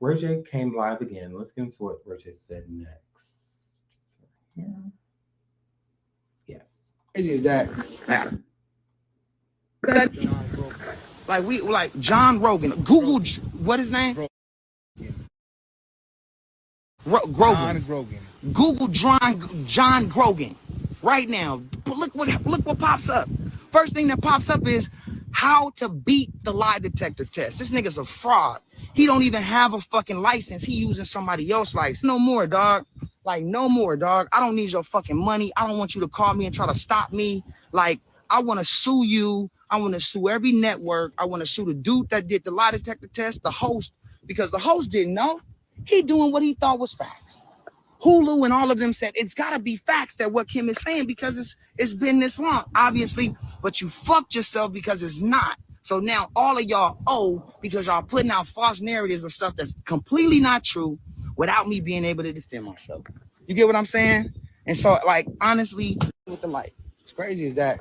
Ray J came live again. Let's get into what Ray J said next. Yes. Is that like John Rogan? Google what his name? Grogan. Grogan. Google John Grogan right now. Look what pops up. First thing that pops up is how to beat the lie detector test. This nigga's a fraud. He don't even have a fucking license. He using somebody else's license. No more, dog. Like, no more, dog. I don't need your fucking money. I don't want you to call me and try to stop me. Like, I want to sue you. I want to sue every network. I want to sue the dude that did the lie detector test, the host, because the host didn't know. He doing what he thought was facts. Hulu and all of them said it's gotta be facts that what Kim is saying because it's been this long, obviously, but you fucked yourself because it's not. So now all of y'all owe because y'all putting out false narratives of stuff that's completely not true without me being able to defend myself. You get what I'm saying? And so, like, honestly, with the light, what's crazy is that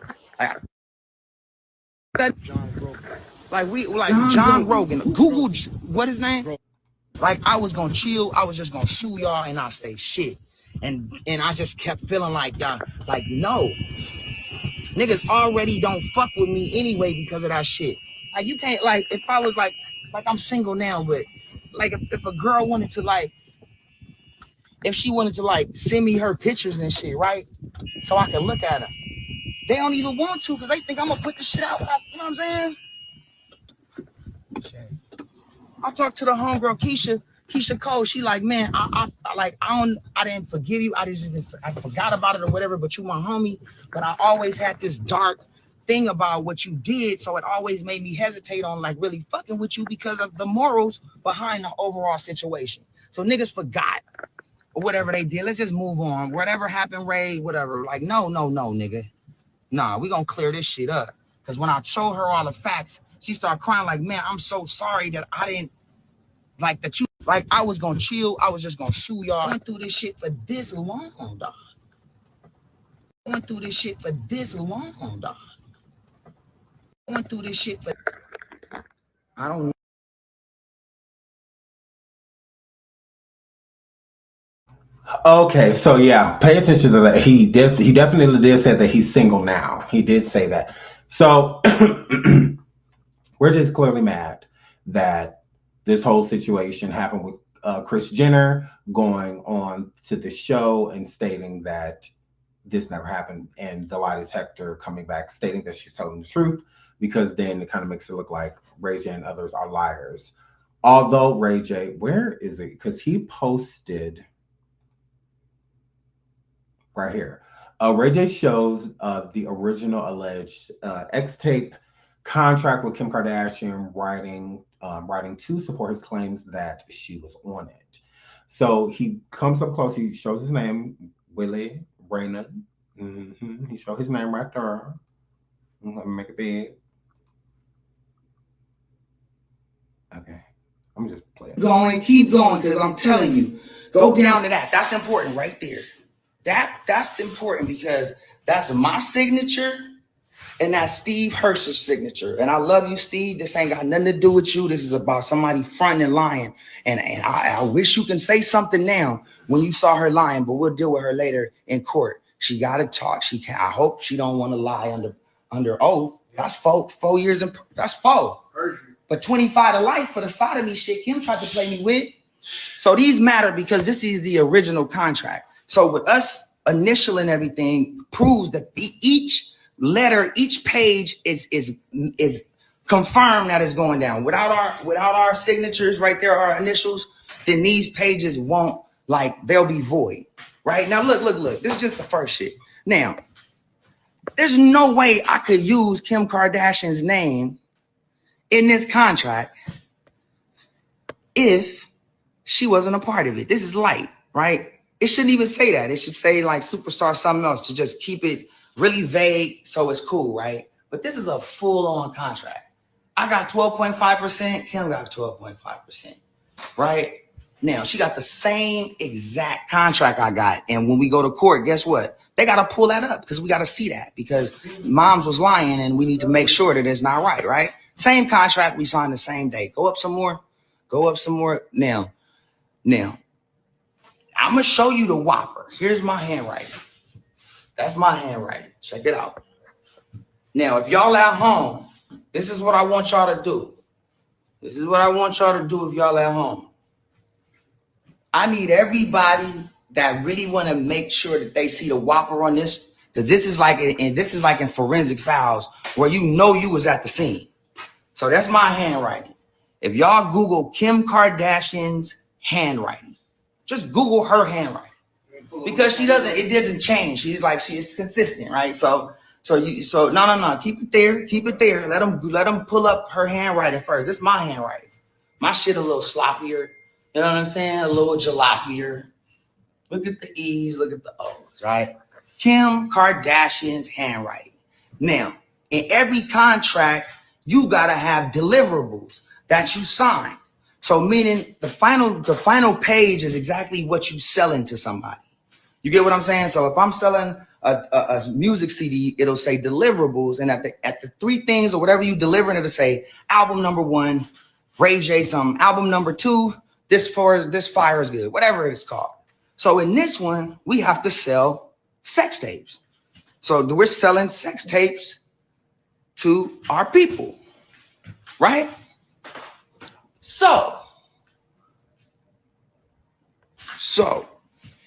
John Rogan. Google what his name? Like, I was gonna chill, I was just gonna sue y'all and I'll say shit. And I just kept feeling like y'all, like, no. Niggas already don't fuck with me anyway because of that shit. Like, you can't, like, if I was like I'm single now, but like if a girl wanted to, like, if she wanted to, like, send me her pictures and shit, right? So I could look at her. They don't even want to because they think I'm gonna put the shit out. You know what I'm saying? I talked to the homegirl Keisha Cole. She like, man, I didn't forgive you. I forgot about it or whatever. But you my homie. But I always had this dark thing about what you did, so it always made me hesitate on like really fucking with you because of the morals behind the overall situation. So niggas forgot or whatever they did. Let's just move on. Whatever happened, Ray, whatever. Like, no, nigga. Nah, we gonna clear this shit up. Cause when I showed her all the facts, she started crying like, man, I'm so sorry that I didn't like that you like I was gonna chill, I was just gonna sue y'all. I went through this shit for this long, dog. Went through this shit for this long, dog. Went through this shit for I don't know. Okay, so yeah, pay attention to that. He definitely did say that he's single now. He did say that. So we're just clearly mad that this whole situation happened with Kris Jenner going on to the show and stating that this never happened, and the lie detector coming back stating that she's telling the truth, because then it kind of makes it look like Ray J and others are liars. Although Ray J, where is it? Because he posted right here. Ray J shows the original alleged X tape contract with Kim Kardashian, writing to support his claims that she was on it. So he comes up close. He shows his name, Willie Raymond. He showed his name right there. Let me make it big. Okay, I'm just playing. Keep going, because I'm telling you, go down to that. That's important right there. That's important because that's my signature and that's Steve Hirsch's signature. And I love you, Steve. This ain't got nothing to do with you. This is about somebody fronting and lying. And I wish you can say something now when you saw her lying, but we'll deal with her later in court. She got to talk. She can. I hope she don't want to lie under oath. That's 4 years. That's 4. But 25 to life for the sodomy shit Kim tried to play me with. So these matter because this is the original contract. So with us initialing everything proves that each letter, each page is confirmed that it's going down. Without our signatures right there, our initials, then these pages won't, like, they'll be void. Right now, look. This is just the first shit. Now, There's no way I could use Kim Kardashian's name in this contract if she wasn't a part of it. This is light, right? It shouldn't even say that. It should say like superstar something else to just keep it really vague so it's cool, right? But this is a full-on contract. I got 12.5%. Kim got 12.5%, right? Now, she got the same exact contract I got. And when we go to court, guess what? They got to pull that up because we got to see that because moms was lying and we need to make sure that it's not right? Same contract, we signed the same day. Go up some more. Go up some more. Now, I'm going to show you the whopper. Here's my handwriting. That's my handwriting. Check it out. Now, if y'all at home, this is what I want y'all to do. This is what I want y'all to do if y'all at home. I need everybody that really want to make sure that they see the whopper on this, because this is like in forensic files where you know you was at the scene. So that's my handwriting. If y'all Google Kim Kardashian's handwriting, just Google her handwriting because it doesn't change. She's consistent, right? So no, keep it there. Let them pull up her handwriting first. This is my handwriting. My shit a little sloppier. You know what I'm saying? A little jalopier. Look at the E's, look at the O's, right? Kim Kardashian's handwriting. Now, in every contract, you gotta have deliverables that you sign. So meaning the final page is exactly what you selling to somebody. You get what I'm saying? So if I'm selling a music CD, it'll say deliverables, and at the three things or whatever you delivering, it'll say album number 1, Ray J something, album number 2, this fire is good, whatever it's called. So in this one, we have to sell sex tapes. So we're selling sex tapes to our people, right? So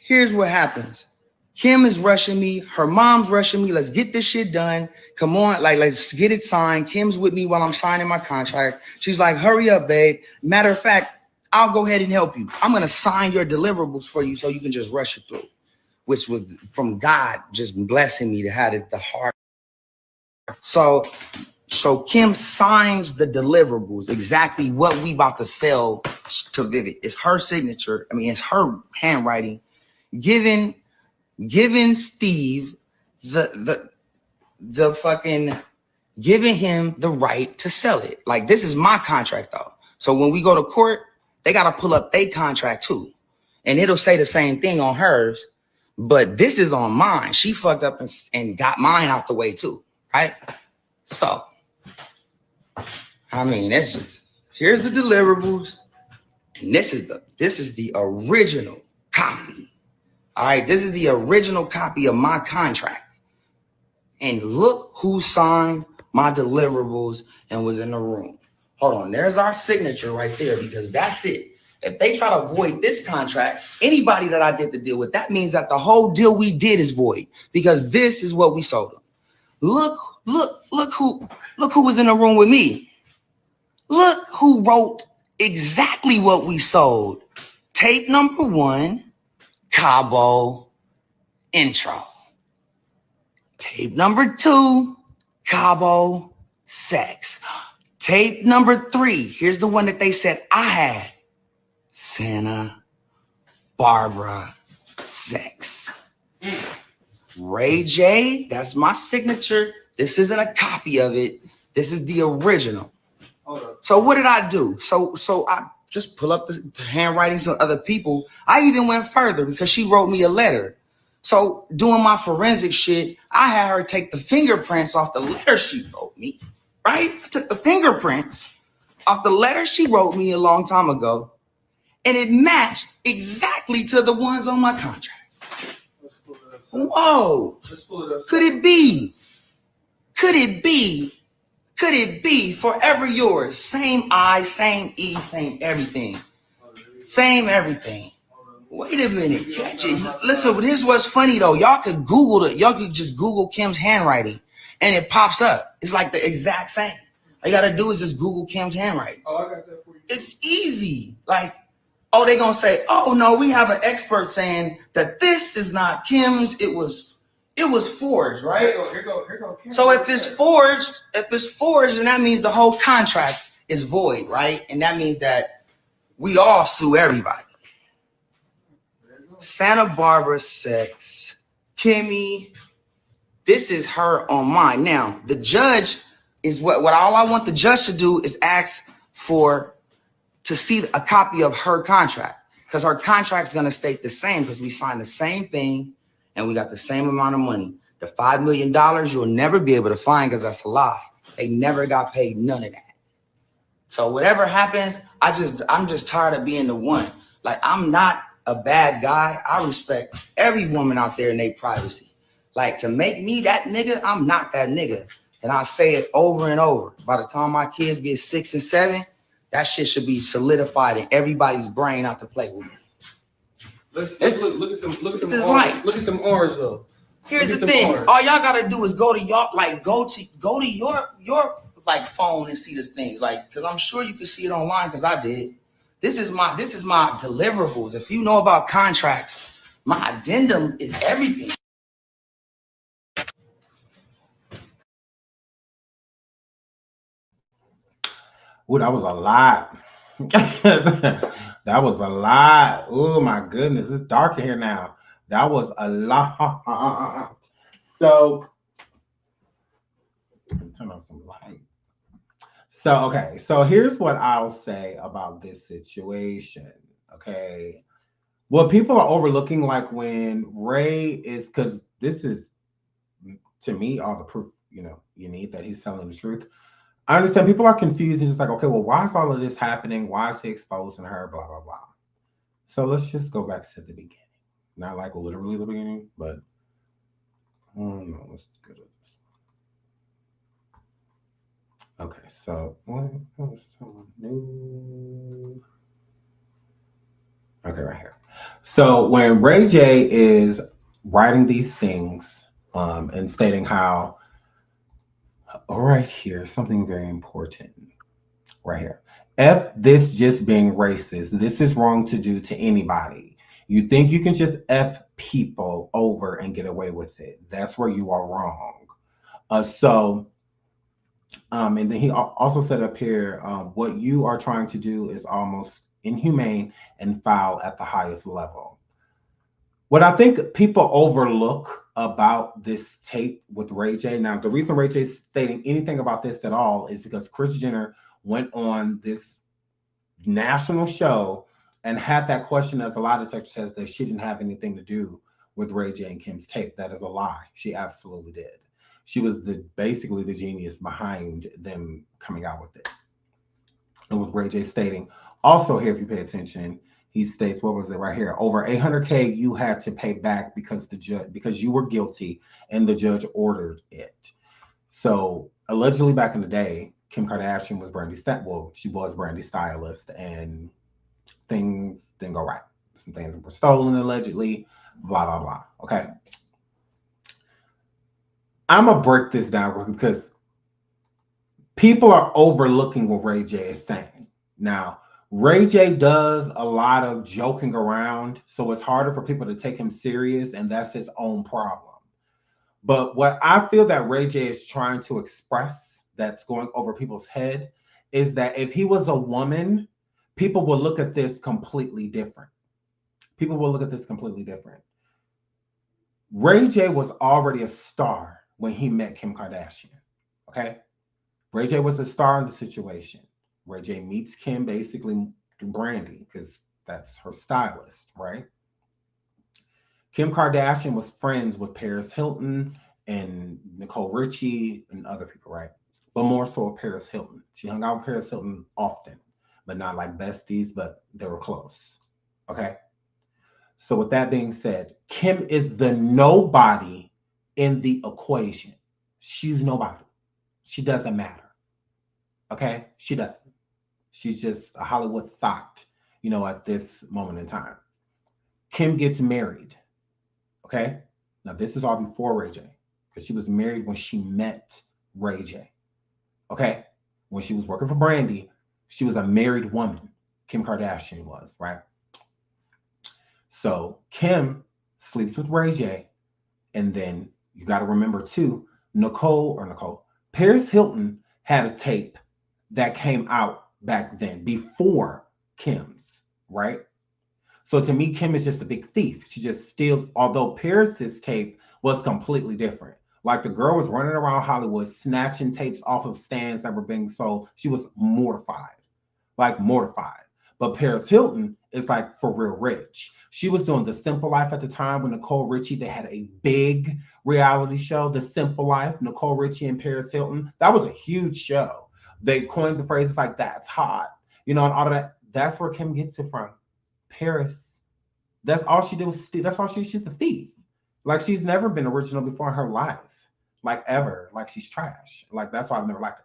here's what happens. Kim is rushing me. Her mom's rushing me. Let's get this shit done. Come on, let's get it signed. Kim's with me while I'm signing my contract. She's like, hurry up, babe. Matter of fact, I'll go ahead and help you. I'm going to sign your deliverables for you so you can just rush it through, which was from God just blessing me to have it the heart. So Kim signs the deliverables, exactly what we about to sell to Vivid. It's her signature. I mean, it's her handwriting, giving Steve giving him the right to sell it. Like, this is my contract though. So when we go to court, they got to pull up their contract too. And it'll say the same thing on hers, but this is on mine. She fucked up and got mine out the way too, right? So, I mean, that's just, here's the deliverables. And this is the original copy. All right, this is the original copy of my contract. And look who signed my deliverables and was in the room. Hold on, there's our signature right there because that's it. If they try to void this contract, anybody that I did the deal with, that means that the whole deal we did is void because this is what we sold them. Look who was in the room with me. Look who wrote exactly what we sold. Tape number 1, Cabo intro. Tape number 2, Cabo sex. Tape number 3, here's the one that they said I had. Santa Barbara sex. Ray J, that's my signature. This isn't a copy of it. This is the original. So what did I do? So I just pull up the handwritings of other people. I even went further because she wrote me a letter. So doing my forensic shit, I had her take the fingerprints off the letter she wrote me, right? I took the fingerprints off the letter she wrote me a long time ago, and it matched exactly to the ones on my contract. Whoa. Could it be? Could it be? Could it be forever yours? Same I, same E, same everything. Same everything. Wait a minute, catch it. Listen, here's what's funny though. Y'all could Google it. Y'all could just Google Kim's handwriting and it pops up. It's like the exact same. All you gotta do is just Google Kim's handwriting. Oh, I got that for you. It's easy. Like, oh, they gonna say, oh no, we have an expert saying that this is not Kim's. It was it was forged, right? Here go. So if it's forged, then that means the whole contract is void, right? And that means that we all sue everybody. Santa Barbara sex, Kimmy, this is her on mine. Now, the judge is what all I want the judge to do is ask to see a copy of her contract, because her contract is going to state the same, because we signed the same thing and we got the same amount of money. The $5 million you'll never be able to find, because that's a lie. They never got paid none of that. So whatever happens, I'm just tired of being the one. Like, I'm not a bad guy. I respect every woman out there in their privacy. Like, to make me that nigga, I'm not that nigga. And I say it over and over. By the time my kids get 6 and 7, that shit should be solidified in everybody's brain not to play with me. Look at them orange. Right. Look at them orange though. Here's the thing. All y'all gotta do is go to your like phone and see these things. Like, cause I'm sure you can see it online, cause I did. This is my deliverables. If you know about contracts, my addendum is everything. Ooh, that was a lot. That was a lot. Oh my goodness, it's dark in here now. That was a lot. So turn on some light. So okay, so here's what I'll say about this situation. Okay, what people are overlooking, like when Ray is, because this is, to me, all the proof you need that he's telling the truth. I understand people are confused and just like, okay, well, why is all of this happening? Why is he exposing her? Blah, blah, blah. So let's just go back to the beginning. Not like literally the beginning, but no, let's go to this. Okay, so what was someone new? Okay, right here. So when Ray J is writing these things and stating how, right here, something very important. Right here. F this just being racist. This is wrong to do to anybody. You think you can just F people over and get away with it. That's where you are wrong. And then he also said up here, what you are trying to do is almost inhumane and foul at the highest level. What I think people overlook about this tape with Ray J. Now, the reason Ray J is stating anything about this at all is because Kris Jenner went on this national show and had that question, as a lie detector says, that she didn't have anything to do with Ray J and Kim's tape. That is a lie. She absolutely did. She was basically the genius behind them coming out with it. And with Ray J stating, also here, if you pay attention, he states, what was it right here? Over $800K you had to pay back because you were guilty and the judge ordered it. So allegedly back in the day, Kim Kardashian was she was Brandy's stylist, and things didn't go right. Some things were stolen allegedly, blah, blah, blah. Okay. I'm going to break this down because people are overlooking what Ray J is saying. Now, Ray J does a lot of joking around, so it's harder for people to take him serious, and that's his own problem. But what I feel that Ray J is trying to express that's going over people's head is that if he was a woman, people will look at this completely different. People will look at this completely different. Ray J was already a star when he met Kim Kardashian, okay? Ray J was a star in the situation. Ray J meets Kim basically through Brandy because that's her stylist, right? Kim Kardashian was friends with Paris Hilton and Nicole Richie and other people, right? But more so with Paris Hilton. She hung out with Paris Hilton often, but not like besties, but they were close, okay? So with that being said, Kim is the nobody in the equation. She's nobody. She doesn't matter, okay? She doesn't. She's just a Hollywood thought, at this moment in time. Kim gets married, okay? Now, this is all before Ray J, because she was married when she met Ray J, okay? When she was working for Brandy, she was a married woman. Kim Kardashian was, right? So Kim sleeps with Ray J, and then, you got to remember too, Paris Hilton had a tape that came out back then before Kim's, right? So to me, Kim is just a big thief. She just steals, although Paris's tape was completely different. Like the girl was running around Hollywood snatching tapes off of stands that were being sold. She was mortified, like mortified. But Paris Hilton is like for real rich. She was doing The Simple Life at the time with Nicole Richie. They had a big reality show, The Simple Life, Nicole Richie and Paris Hilton. That was a huge show. They coined the phrases like that's hot, you know, and all of that. That's where Kim gets it from. Paris. That's all she did was steal. That's all she's a thief. Like she's never been original before in her life. Like ever. Like she's trash. Like that's why I've never liked her.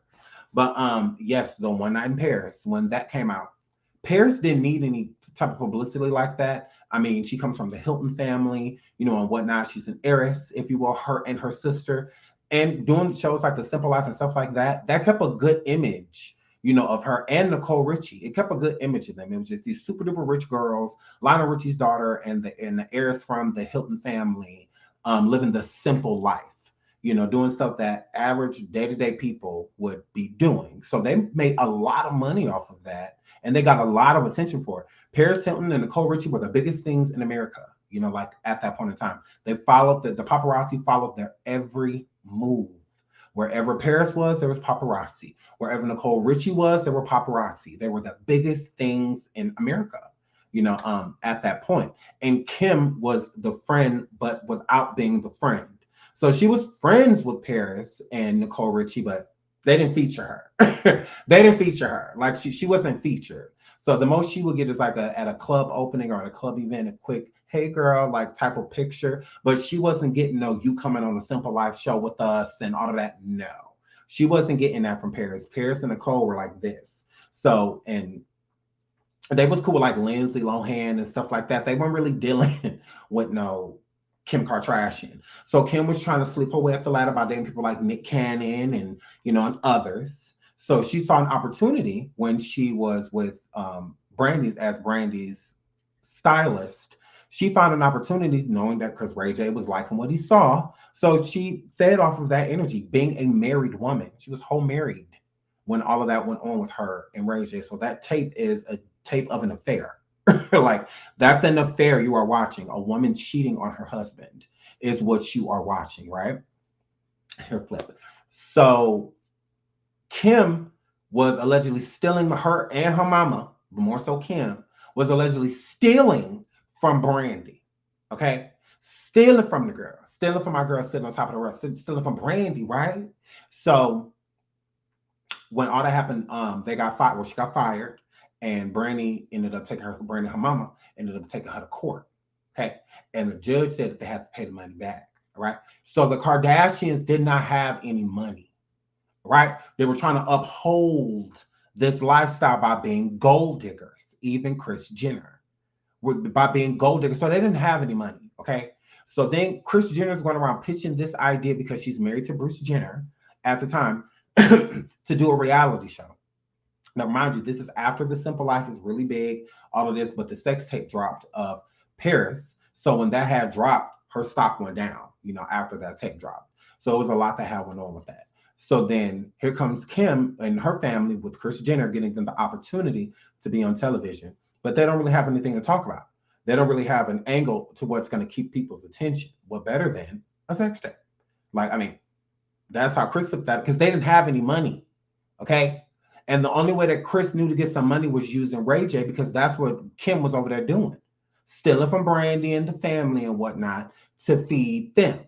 But yes, the One Night in Paris, when that came out, Paris didn't need any type of publicity like that. I mean, she comes from the Hilton family, you know, and whatnot. She's an heiress, if you will, her and her sister. And doing shows like The Simple Life and stuff like that, that kept a good image, you know, of her and Nicole Richie. It kept a good image of them. It was just these super duper rich girls, Lionel Richie's daughter and the heiress from the Hilton family, living the simple life, you know, doing stuff that average day-to-day people would be doing. So they made a lot of money off of that. And they got a lot of attention for it. Paris Hilton and Nicole Richie were the biggest things in America, you know, like at that point in time. They followed, the paparazzi followed their every move. Wherever Paris was, there was paparazzi. Wherever Nicole Richie was, there were paparazzi. They were the biggest things in America, you know, at that point. And Kim was the friend, but without being the friend. So she was friends with Paris and Nicole Richie, but they didn't feature her. They didn't feature her. Like she wasn't featured. So the most she would get is like at a club opening or at a club event, a quick, hey girl, like type of picture. But she wasn't getting no, you coming on a Simple Life show with us and all of that. No, she wasn't getting that from Paris. Paris and Nicole were like this. So, and they was cool with like Lindsay Lohan and stuff like that. They weren't really dealing with no Kim Kardashian. So Kim was trying to sleep her way up the ladder by dating people like Nick Cannon and, you know, and others. So she saw an opportunity when she was with Brandy's as Brandy's stylist. She found an opportunity knowing that because Ray J was liking what he saw. So she fed off of that energy, being a married woman. She was whole married when all of that went on with her and Ray J. So that tape is a tape of an affair. Like that's an affair you are watching. A woman cheating on her husband is what you are watching, right? Here, flip. So Kim was allegedly stealing, her and her mama, but more so Kim, was allegedly stealing from Brandy. Okay? Stealing from the girl. Stealing from my girl sitting on top of the rest. Stealing from Brandy, right? So when all that happened, they got fired. Well, she got fired. And Brandy ended up taking her, Brandy, her mama, ended up taking her to court. Okay. And the judge said that they had to pay the money back. All right. So the Kardashians did not have any money. Right. They were trying to uphold this lifestyle by being gold diggers, even Kris Jenner, by being gold diggers. So they didn't have any money. Okay. So then Kris Jenner is going around pitching this idea because she's married to Bruce Jenner at the time to do a reality show. Now, mind you, this is after The Simple Life is really big, all of this, but the sex tape dropped of Paris. So when that had dropped, her stock went down, you know, after that tape dropped. So it was a lot that had went on with that. So then here comes Kim and her family with Kris Jenner getting them the opportunity to be on television, but they don't really have anything to talk about. They don't really have an angle to what's going to keep people's attention. What better than a sex tape? Like, I mean, that's how Kris took that because they didn't have any money, okay? And the only way that Kris knew to get some money was using Ray J because that's what Kim was over there doing. Stealing from Brandy and the family and whatnot to feed them,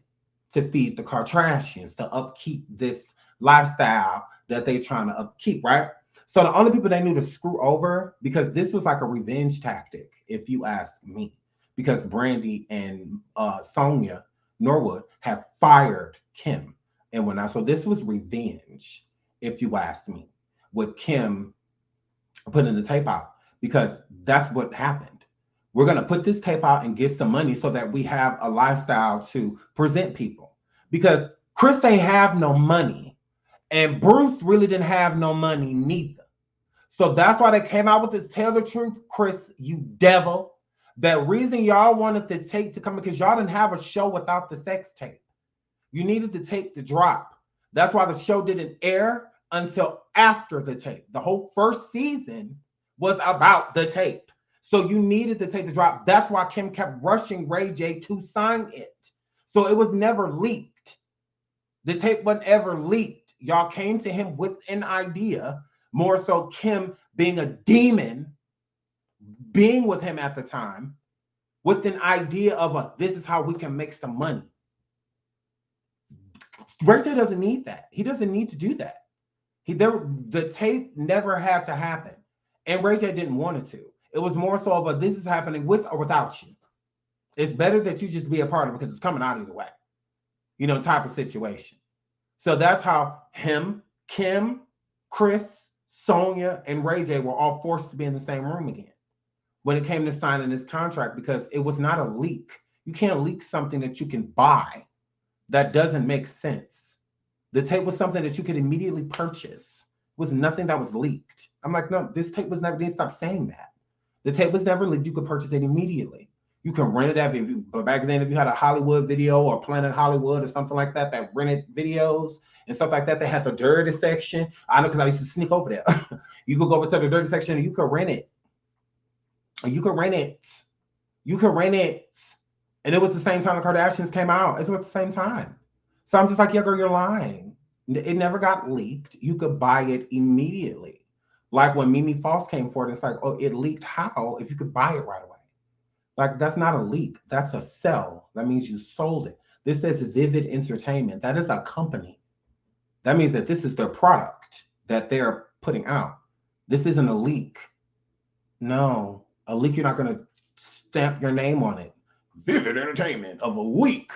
to feed the Kardashians, to upkeep this lifestyle that they're trying to upkeep, right? So the only people they knew to screw over, because this was like a revenge tactic, if you ask me, because Brandy and Sonia Norwood have fired Kim and whatnot. So this was revenge, if you ask me, with Kim putting the tape out, because that's what happened. We're going to put this tape out and get some money so that we have a lifestyle to present people. Because Kris ain't have no money, and Bruce really didn't have no money neither. So that's why they came out with this tell the truth, Kris, you devil. That reason y'all wanted the tape to come because y'all didn't have a show without the sex tape. You needed the tape to drop. That's why the show didn't air until after the tape. The whole first season was about the tape. So you needed the tape to drop. That's why Kim kept rushing Ray J to sign it. So it was never leaked. The tape wasn't ever leaked. Y'all came to him with an idea, more so Kim being a demon, being with him at the time, with an idea of this is how we can make some money. Ray J doesn't need that. He doesn't need to do that. The tape never had to happen. And Ray J didn't want it to. It was more so of this is happening with or without you. It's better that you just be a part of it because it's coming out either way. Type of situation. So that's how him, Kim, Kris, Sonya, and Ray J were all forced to be in the same room again when it came to signing this contract, because it was not a leak. You can't leak something that you can buy. That doesn't make sense. The tape was something that you could immediately purchase. It was nothing that was leaked. I'm like, no, this tape was never, didn't stop saying that. The tape was never leaked. You could purchase it immediately. You can rent it but back then, if you had a Hollywood video or Planet Hollywood or something like that, that rented videos and stuff like that, they had the dirty section. I know because I used to sneak over there. You could go over to the dirty section and you could rent it. You could rent it. You could rent it. And it was the same time the Kardashians came out. It was at the same time. So I'm just like, yeah, girl, you're lying. It never got leaked. You could buy it immediately. Like when Mimi Foss came forward, it's like, oh, it leaked how? If you could buy it right away. Like, that's not a leak. That's a sell. That means you sold it. This says Vivid Entertainment. That is a company. That means that this is their product that they're putting out. This isn't a leak. No. A leak, you're not going to stamp your name on it. Vivid Entertainment of a leak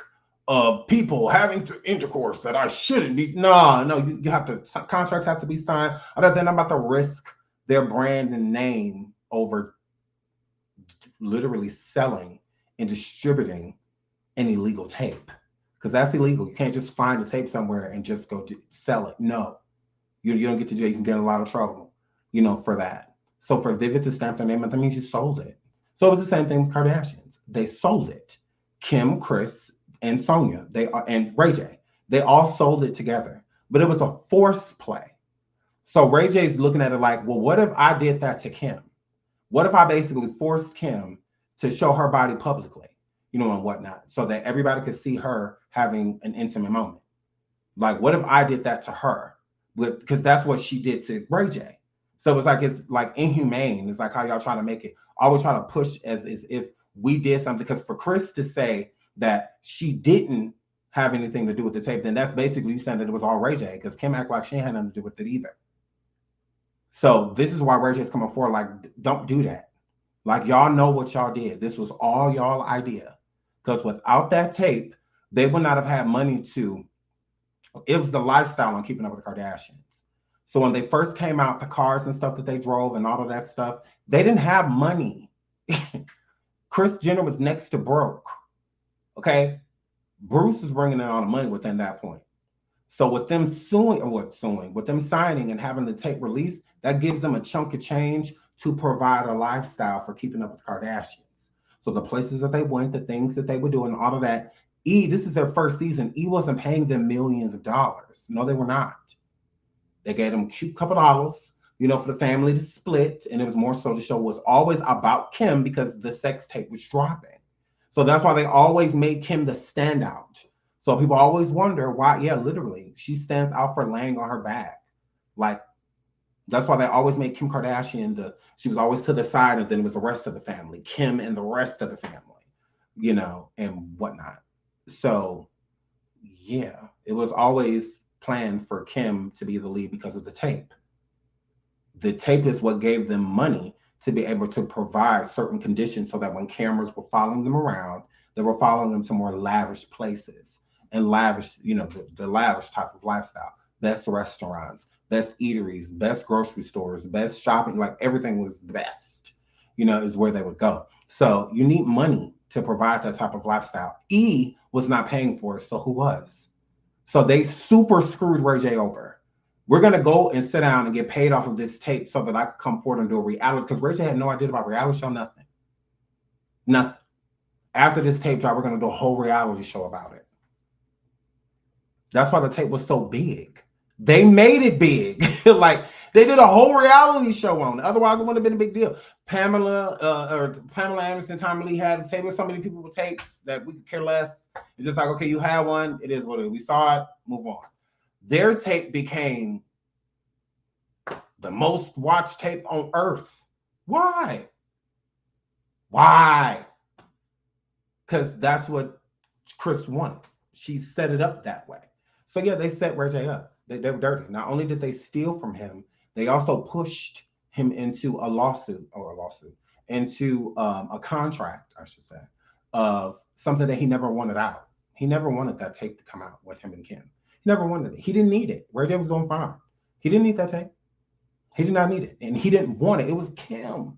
of people having intercourse that I shouldn't be. No, you have to, contracts have to be signed. Other than I'm about to risk their brand and name over literally selling and distributing an illegal tape, because that's illegal. You can't just find a tape somewhere and just go sell it. No, you don't get to do it. You can get in a lot of trouble, for that. So for Vivid to stamp their name, that means you sold it. So it was the same thing with Kardashians. They sold it. Kim, Kris, and Sonya, and Ray J, they all sold it together. But it was a force play. So Ray J's looking at it like, well, what if I did that to Kim? What if I basically forced Kim to show her body publicly, and whatnot, so that everybody could see her having an intimate moment? Like, what if I did that to her? Because that's what she did to Ray J. So it's like inhumane. It's like how y'all try to make it, always try to push as if we did something. Because for Kris to say that she didn't have anything to do with the tape, then that's basically you saying that it was all Ray J, because Kim act like she had nothing to do with it either. So this is why Ray J is coming forward like, don't do that. Like, y'all know what y'all did. This was all y'all idea. Because without that tape, they would not have had money to, it was the lifestyle on Keeping Up with the Kardashians. So when they first came out, the cars and stuff that they drove and all of that stuff, they didn't have money. Kris Jenner was next to broke. Okay? Bruce was bringing in all the money within that point. So with them with them signing and having the tape released, that gives them a chunk of change to provide a lifestyle for Keeping Up with the Kardashians. So the places that they went, the things that they were doing, all of that. This is their first season. Wasn't paying them millions of dollars. No, they were not. They gave them a cute couple dollars, for the family to split. And it was more so the show was always about Kim because the sex tape was dropping. So that's why they always made Kim the standout. So people always wonder why, literally, she stands out for laying on her back. Like, that's why they always made Kim Kardashian she was always to the side, and then it was the rest of the family, Kim and the rest of the family, and whatnot. So, yeah, it was always planned for Kim to be the lead because of the tape. The tape is what gave them money to be able to provide certain conditions so that when cameras were following them around, they were following them to more lavish places and lavish, the lavish type of lifestyle. Best restaurants, best eateries, best grocery stores, best shopping, like everything was the best, is where they would go. So you need money to provide that type of lifestyle. Was not paying for it, so who was? So they super screwed Ray J over. We're going to go and sit down and get paid off of this tape so that I could come forward and do a reality, because Ray J had no idea about reality show, nothing. Nothing. After this tape drop, we're going to do a whole reality show about it. That's why the tape was so big. They made it big. Like they did a whole reality show on it. Otherwise, it wouldn't have been a big deal. Pamela Anderson, Tommy Lee had a tape with so many people with tapes that we could care less. It's just like, okay, you have one. It is what it is. We saw it. Move on. Their tape became the most watched tape on earth. Why? Why? Because that's what Kris wanted. She set it up that way. So yeah, they set Ray J up. They were dirty. Not only did they steal from him, they also pushed him into into a contract, I should say, of something that he never wanted out. He never wanted that tape to come out with him and Kim. He never wanted it. He didn't need it. Ray J was doing fine. He didn't need that tape. He did not need it. And he didn't want it. It was Kim.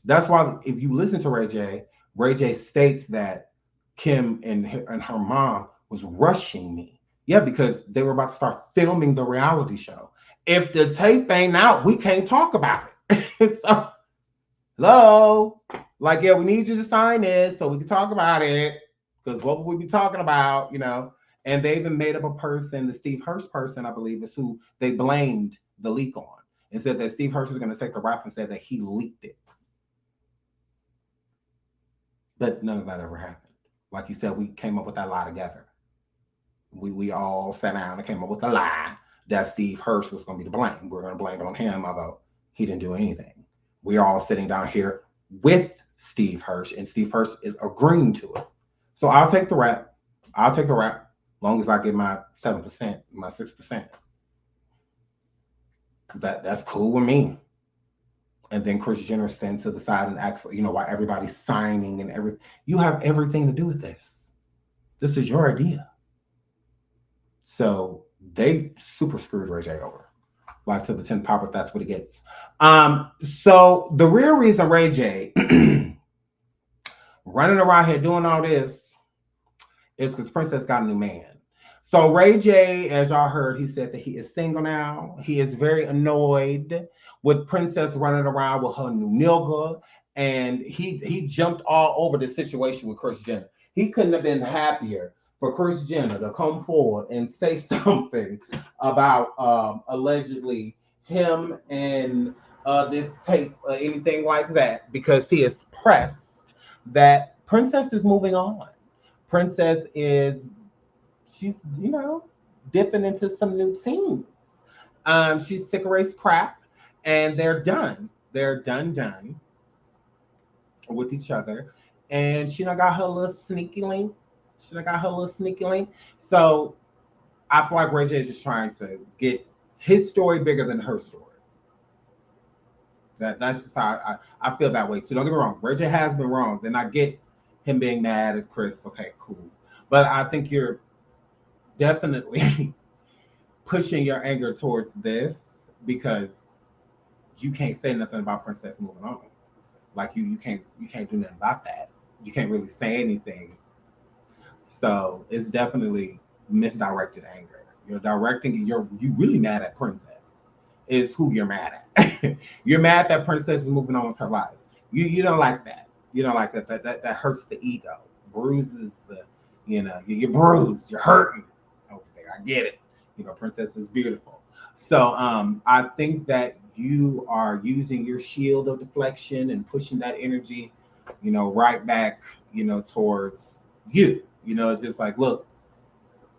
That's why if you listen to Ray J states that Kim and her mom was rushing me. Yeah, because they were about to start filming the reality show. If the tape ain't out, we can't talk about it. So, hello? Like, yeah, we need you to sign this so we can talk about it. Because what would we be talking about, you know? And they even made up a person, the Steve Hirsch person, I believe, is who they blamed the leak on. And said that Steve Hirsch is going to take the rap and say that he leaked it. But none of that ever happened. Like you said, we came up with that lie together. We all sat down and came up with a lie that Steve Hirsch was going to be to blame. We're going to blame it on him, although he didn't do anything. We're all sitting down here with Steve Hirsch, and Steve Hirsch is agreeing to it. So I'll take the rap. I'll take the rap, as long as I get my 7%, my 6%. That's cool with me. And then Kris Jenner stands to the side and acts, you know, while everybody's signing and everything. You have everything to do with this. This is your idea. So they super screwed Ray J over. Like to the 10th power, but that's what he gets. So the real reason Ray J running around here doing all this is because Princess got a new man. So Ray J, as y'all heard, he said that he is single now. He is very annoyed with Princess running around with her new nigga. And he jumped all over the situation with Kris Jenner. He couldn't have been happier for Kris Jenner to come forward and say something about allegedly him and this tape or anything like that, because he is pressed that Princess is moving on. Princess she's, you know, dipping into some new teams. She's sick of race crap, and they're done. They're done with each other. And she done got her little sneaky link. So I feel like Ray J is just trying to get his story bigger than her story. That's just how I feel that way too. Don't get me wrong. Ray J has been wrong. Then I get him being mad at Kris. Okay, cool. But I think you're definitely pushing your anger towards this because you can't say nothing about Princess moving on. Like you can't do nothing about that. You can't really say anything. So it's definitely misdirected anger. You're directing. You really mad at Princess. Is who you're mad at. You're mad that Princess is moving on with her life. You don't like that. You don't like that. That hurts the ego. Bruises the. You know, you're bruised. You're hurting over there. I get it. You know, Princess is beautiful. So I think that you are using your shield of deflection and pushing that energy, you know, right back, you know, towards you. You know, it's just like, look,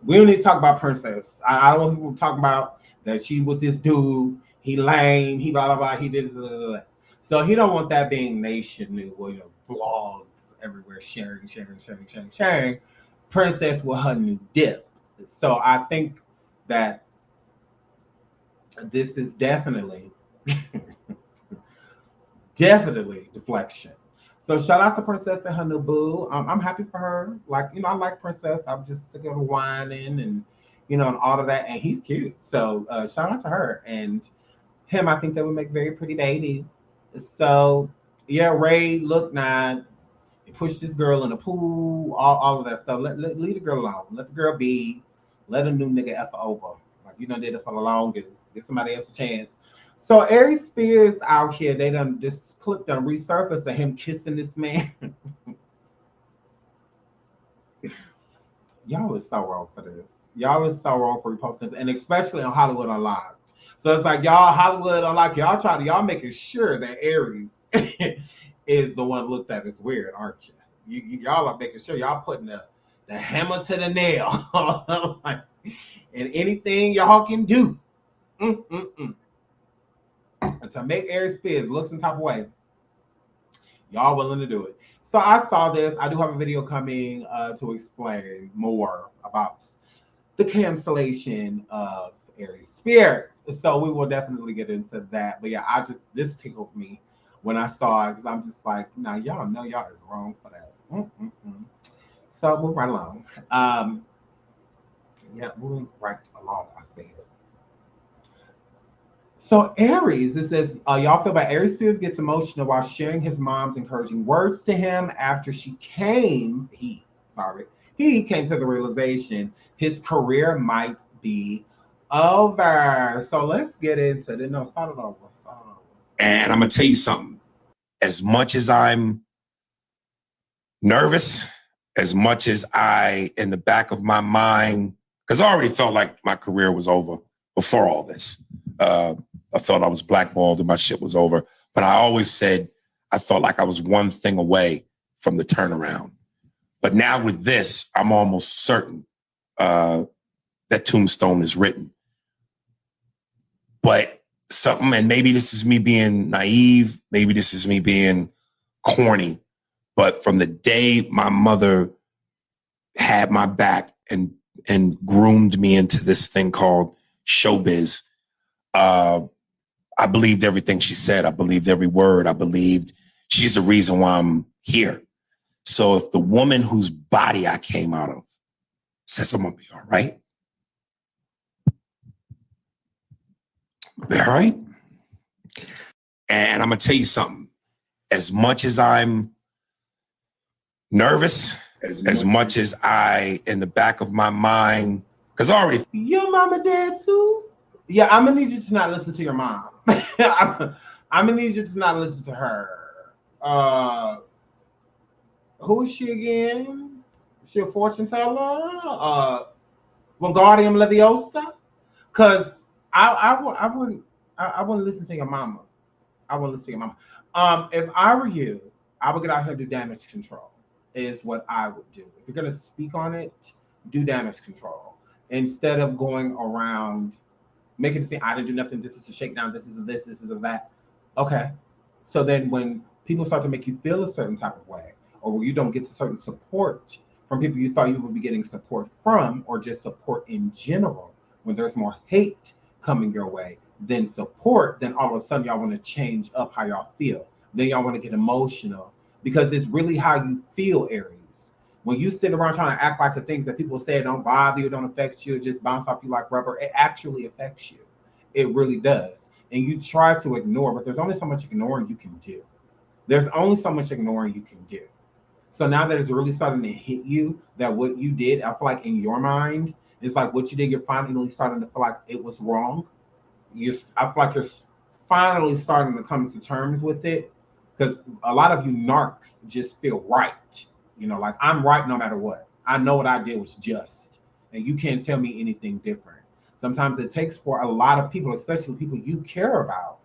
we don't need to talk about Princess. I don't want people talking about that she with this dude, he lame, he blah, blah, blah, he did this, blah, blah, blah. So he don't want that being nation news, or, you know, blogs everywhere sharing. Princess with her new dip. So I think that this is definitely deflection. So shout out to Princess and her new boo. I'm happy for her. Like, you know, I like Princess. I'm just sick of whining and, you know, and all of that. And he's cute. So shout out to her. And him, I think they would make very pretty babies. So yeah, Ray, look now, he pushed this girl in the pool, all of that stuff. Leave the girl alone. Let the girl be. Let a new nigga F over. Like, you done did it for the longest. Give somebody else a chance. So Aries Spears out here, they done this clip done resurfaced of him kissing this man. Y'all is so wrong for this. Y'all is so wrong for reposting this, and especially on Hollywood Unlocked. So it's like y'all Hollywood Unlocked, y'all making sure that Aries is the one looked at as weird, aren't you? Y'all are making sure y'all putting the hammer to the nail, like, and anything y'all can do and to make Aries Spears look some type of way, y'all willing to do it. So I saw this. I do have a video coming to explain more about the cancellation of Aries Spears. So we will definitely get into that. But yeah, this tickled me when I saw it because I'm just like, now y'all know y'all is wrong for that. So move right along. Yeah, moving right along, I said. So Aries, it says, y'all feel bad. Aries Spears gets emotional while sharing his mom's encouraging words to him after he came to the realization his career might be over. So let's get into it. No, start it over. And I'm going to tell you something. As much as I'm nervous, as much as in the back of my mind, because I already felt like my career was over before all this. I felt I was blackballed and my shit was over. But I always said I felt like I was one thing away from the turnaround. But now with this, I'm almost certain that tombstone is written. But something, and maybe this is me being naive, maybe this is me being corny, but from the day my mother had my back and groomed me into this thing called showbiz, I believed everything she said. I believed every word. I believed she's the reason why I'm here. So if the woman whose body I came out of says I'm gonna be all right, I'll be all right. And I'm gonna tell you something. As much as I'm nervous, as much as in the back of my mind, because already your mama dead too? Yeah, I'm gonna need you to not listen to your mom. I'm gonna need you to not listen to her. Who is she again? Is she a fortune teller? Wingardium Leviosa? Because I wouldn't listen to your mama. I wouldn't listen to your mama. If I were you, I would get out here and do damage control. Is what I would do. If you're gonna speak on it, do damage control instead of going around making it seem I didn't do nothing. This is a shakedown. This is a this. This is a that. Okay. So then when people start to make you feel a certain type of way, or where you don't get certain support from people you thought you would be getting support from, or just support in general, when there's more hate coming your way than support, then all of a sudden y'all want to change up how y'all feel. Then y'all want to get emotional because it's really how you feel, Aries. When you sit around trying to act like the things that people say don't bother you, don't affect you, just bounce off you like rubber, it actually affects you. It really does. And you try to ignore, but there's only so much ignoring you can do. There's only so much ignoring you can do. So now that it's really starting to hit you, that what you did, I feel like in your mind, it's like what you did, you're finally starting to feel like it was wrong. I feel like you're finally starting to come to terms with it, because a lot of you narcs just feel right. You know, like I'm right no matter what. I know what I did was just, and you can't tell me anything different. Sometimes it takes for a lot of people, especially people you care about,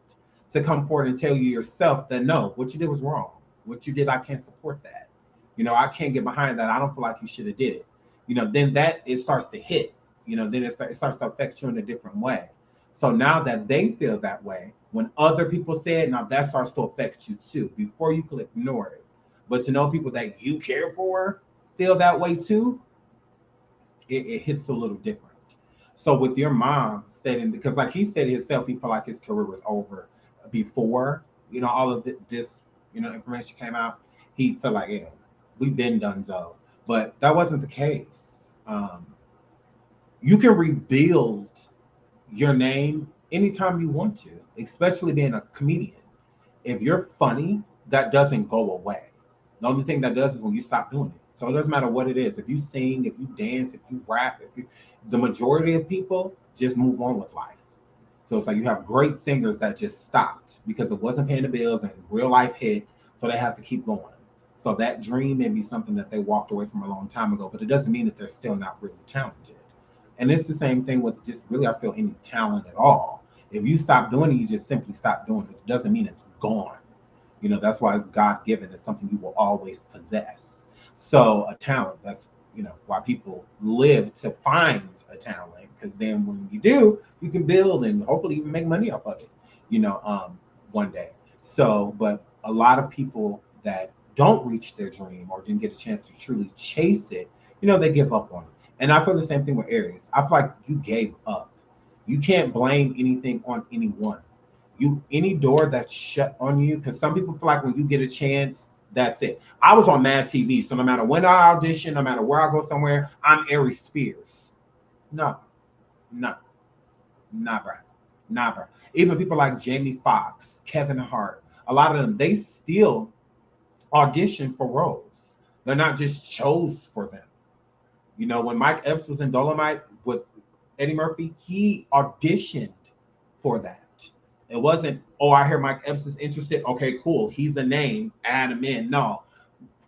to come forward and tell you yourself that no, what you did was wrong. What you did, I can't support that. You know, I can't get behind that. I don't feel like you should have did it. You know, then it starts to hit. You know, then it starts to affect you in a different way. So now that they feel that way, when other people say it, now that starts to affect you too. Before you could ignore it. But to know people that you care for feel that way too, it hits a little different. So with your mom stating, because like he said himself, he felt like his career was over before, you know, all of this, you know, information came out. He felt like, yeah, we've been done so. But that wasn't the case. You can rebuild your name anytime you want to, especially being a comedian. If you're funny, that doesn't go away. The only thing that does is when you stop doing it. So it doesn't matter what it is. If you sing, if you dance, if you rap, the majority of people just move on with life. So it's like you have great singers that just stopped because it wasn't paying the bills and real life hit, so they have to keep going. So that dream may be something that they walked away from a long time ago, but it doesn't mean that they're still not really talented. And it's the same thing with just really, I feel, any talent at all. If you stop doing it, you just simply stop doing it. It doesn't mean it's gone. You know, that's why it's God given. It's something you will always possess. So a talent, that's, you know, why people live to find a talent, because then when you do, you can build and hopefully even make money off of it, you know, one day. So, but a lot of people that don't reach their dream or didn't get a chance to truly chase it, you know, they give up on it. And I feel the same thing with Aries. I feel like you gave up. You can't blame anything on anyone. You, any door that's shut on you, because some people feel like when you get a chance, that's it. I was on Mad TV, so no matter when I audition, no matter where I go somewhere, I'm Aries Spears. No, no, never, never. Even people like Jamie Foxx, Kevin Hart, a lot of them, they still audition for roles. They're not just chose for them. You know, when Mike Epps was in Dolomite with Eddie Murphy, he auditioned for that. It wasn't, oh, I hear Mike Epps is interested. Okay, cool. He's a name. Add him in. No.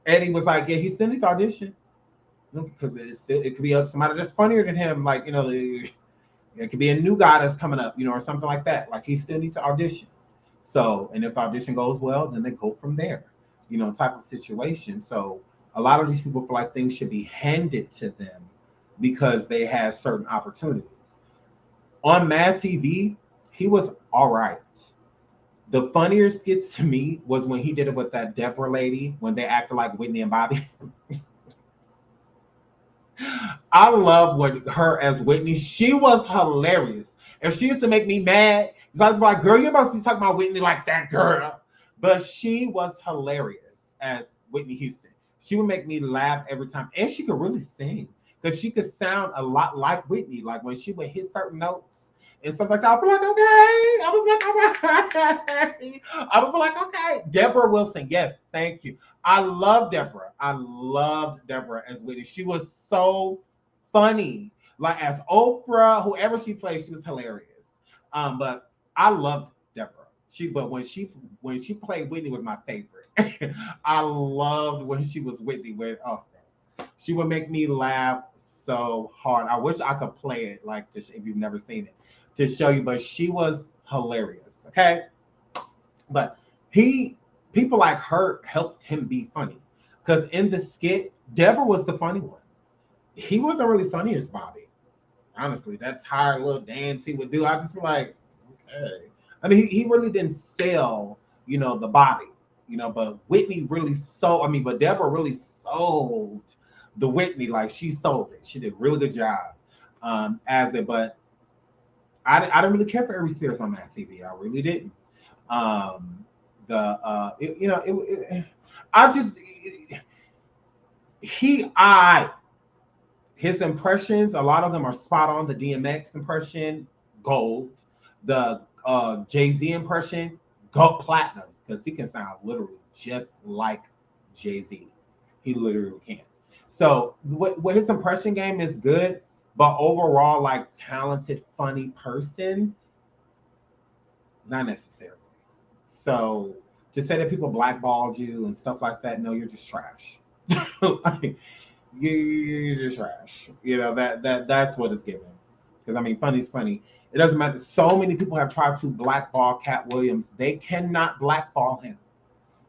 Eddie was like, yeah, he still needs to audition. Because it could be somebody that's funnier than him. Like, you know, it could be a new guy that's coming up, you know, or something like that. Like, he still needs to audition. So, and if the audition goes well, then they go from there, you know, type of situation. So a lot of these people feel like things should be handed to them because they had certain opportunities. On Mad TV, he was all right. The funnier skits to me was when he did it with that Deborah lady, when they acted like Whitney and Bobby. I love her as Whitney. She was hilarious. And she used to make me mad because I was like, girl, you must be talking about Whitney like that, girl. But she was hilarious as Whitney Houston. She would make me laugh every time. And she could really sing because she could sound a lot like Whitney. Like when she would hit certain notes and stuff like that, I'll be like, okay. I would be like, all right. I would be like, okay. Deborah Wilson. Yes, thank you. I love Deborah. I loved Deborah as Whitney. She was so funny. Like as Oprah, whoever she played, she was hilarious. But I loved Deborah. But when she played Whitney was my favorite. I loved when she was Whitney. She would make me laugh so hard. I wish I could play it, like if you've never seen it, to show you. But she was hilarious. Okay, but people like her helped him be funny, because in the skit, Deborah was the funny one. He wasn't really funny as Bobby. Honestly, that tired little dance he would do, I just feel like, okay. I mean, he really didn't sell, you know, the body, you know, but Whitney really sold, but Deborah really sold the Whitney, like she sold it. She did a really good job as it, but I didn't really care for Aries Spears on Mad TV. I really didn't. His impressions, a lot of them are spot on. The DMX impression, gold. The Jay-Z impression, gold platinum, because he can sound literally just like Jay-Z. He literally can. So what his impression game is good, but overall, like talented, funny person, not necessarily. So to say that people blackballed you and stuff like that, no, you're just trash. Like, you're just trash. You know, that's what it's given. Because I mean, funny's funny. It doesn't matter. So many people have tried to blackball Cat Williams. They cannot blackball him.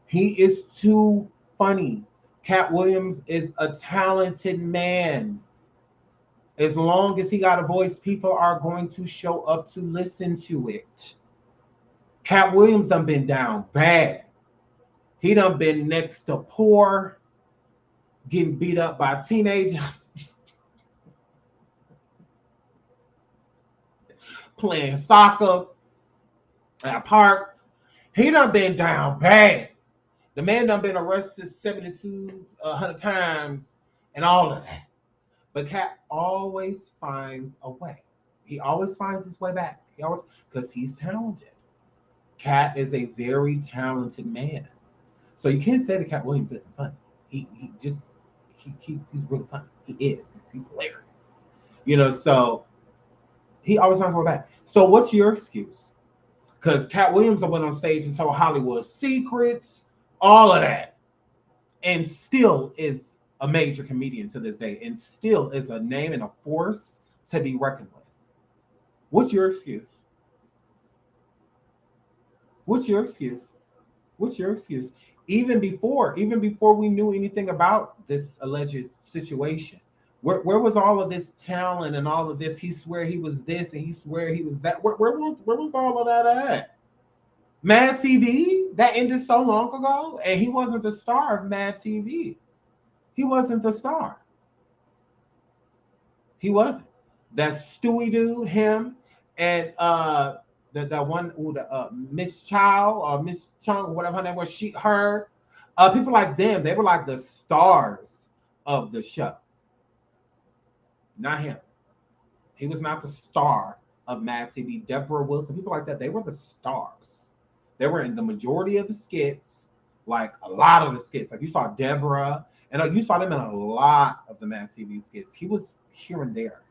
He is too funny. Cat Williams is a talented man. As long as he got a voice, people are going to show up to listen to it. Cat Williams done been down bad. He done been next to poor, getting beat up by teenagers, playing soccer at parks. He done been down bad. The man done been arrested 7,200 times and all of that. But Cat always finds a way. He always finds his way back. Because he's talented. Cat is a very talented man. So you can't say that Cat Williams isn't funny. He's really funny. He is. He's hilarious. You know, so he always finds a way back. So what's your excuse? Because Cat Williams went on stage and told Hollywood secrets, all of that, and still is a major comedian to this day, and still is a name and a force to be reckoned with. What's your excuse? What's your excuse? What's your excuse? Even before we knew anything about this alleged situation, where was all of this talent and all of this? He swear he was this and he swear he was that. Where was all of that at? Mad TV that ended so long ago, and he wasn't the star of Mad TV. He wasn't the star. He wasn't. That Stewie dude, him, and the one who the Miss Chow or Miss Chung, whatever her name was, people like them, they were like the stars of the show. Not him. He was not the star of Mad TV. Deborah Wilson, people like that, they were the stars. They were in the majority of the skits, like a lot of the skits. Like you saw Deborah, and you saw them in a lot of the Mad TV skits. He was here and there,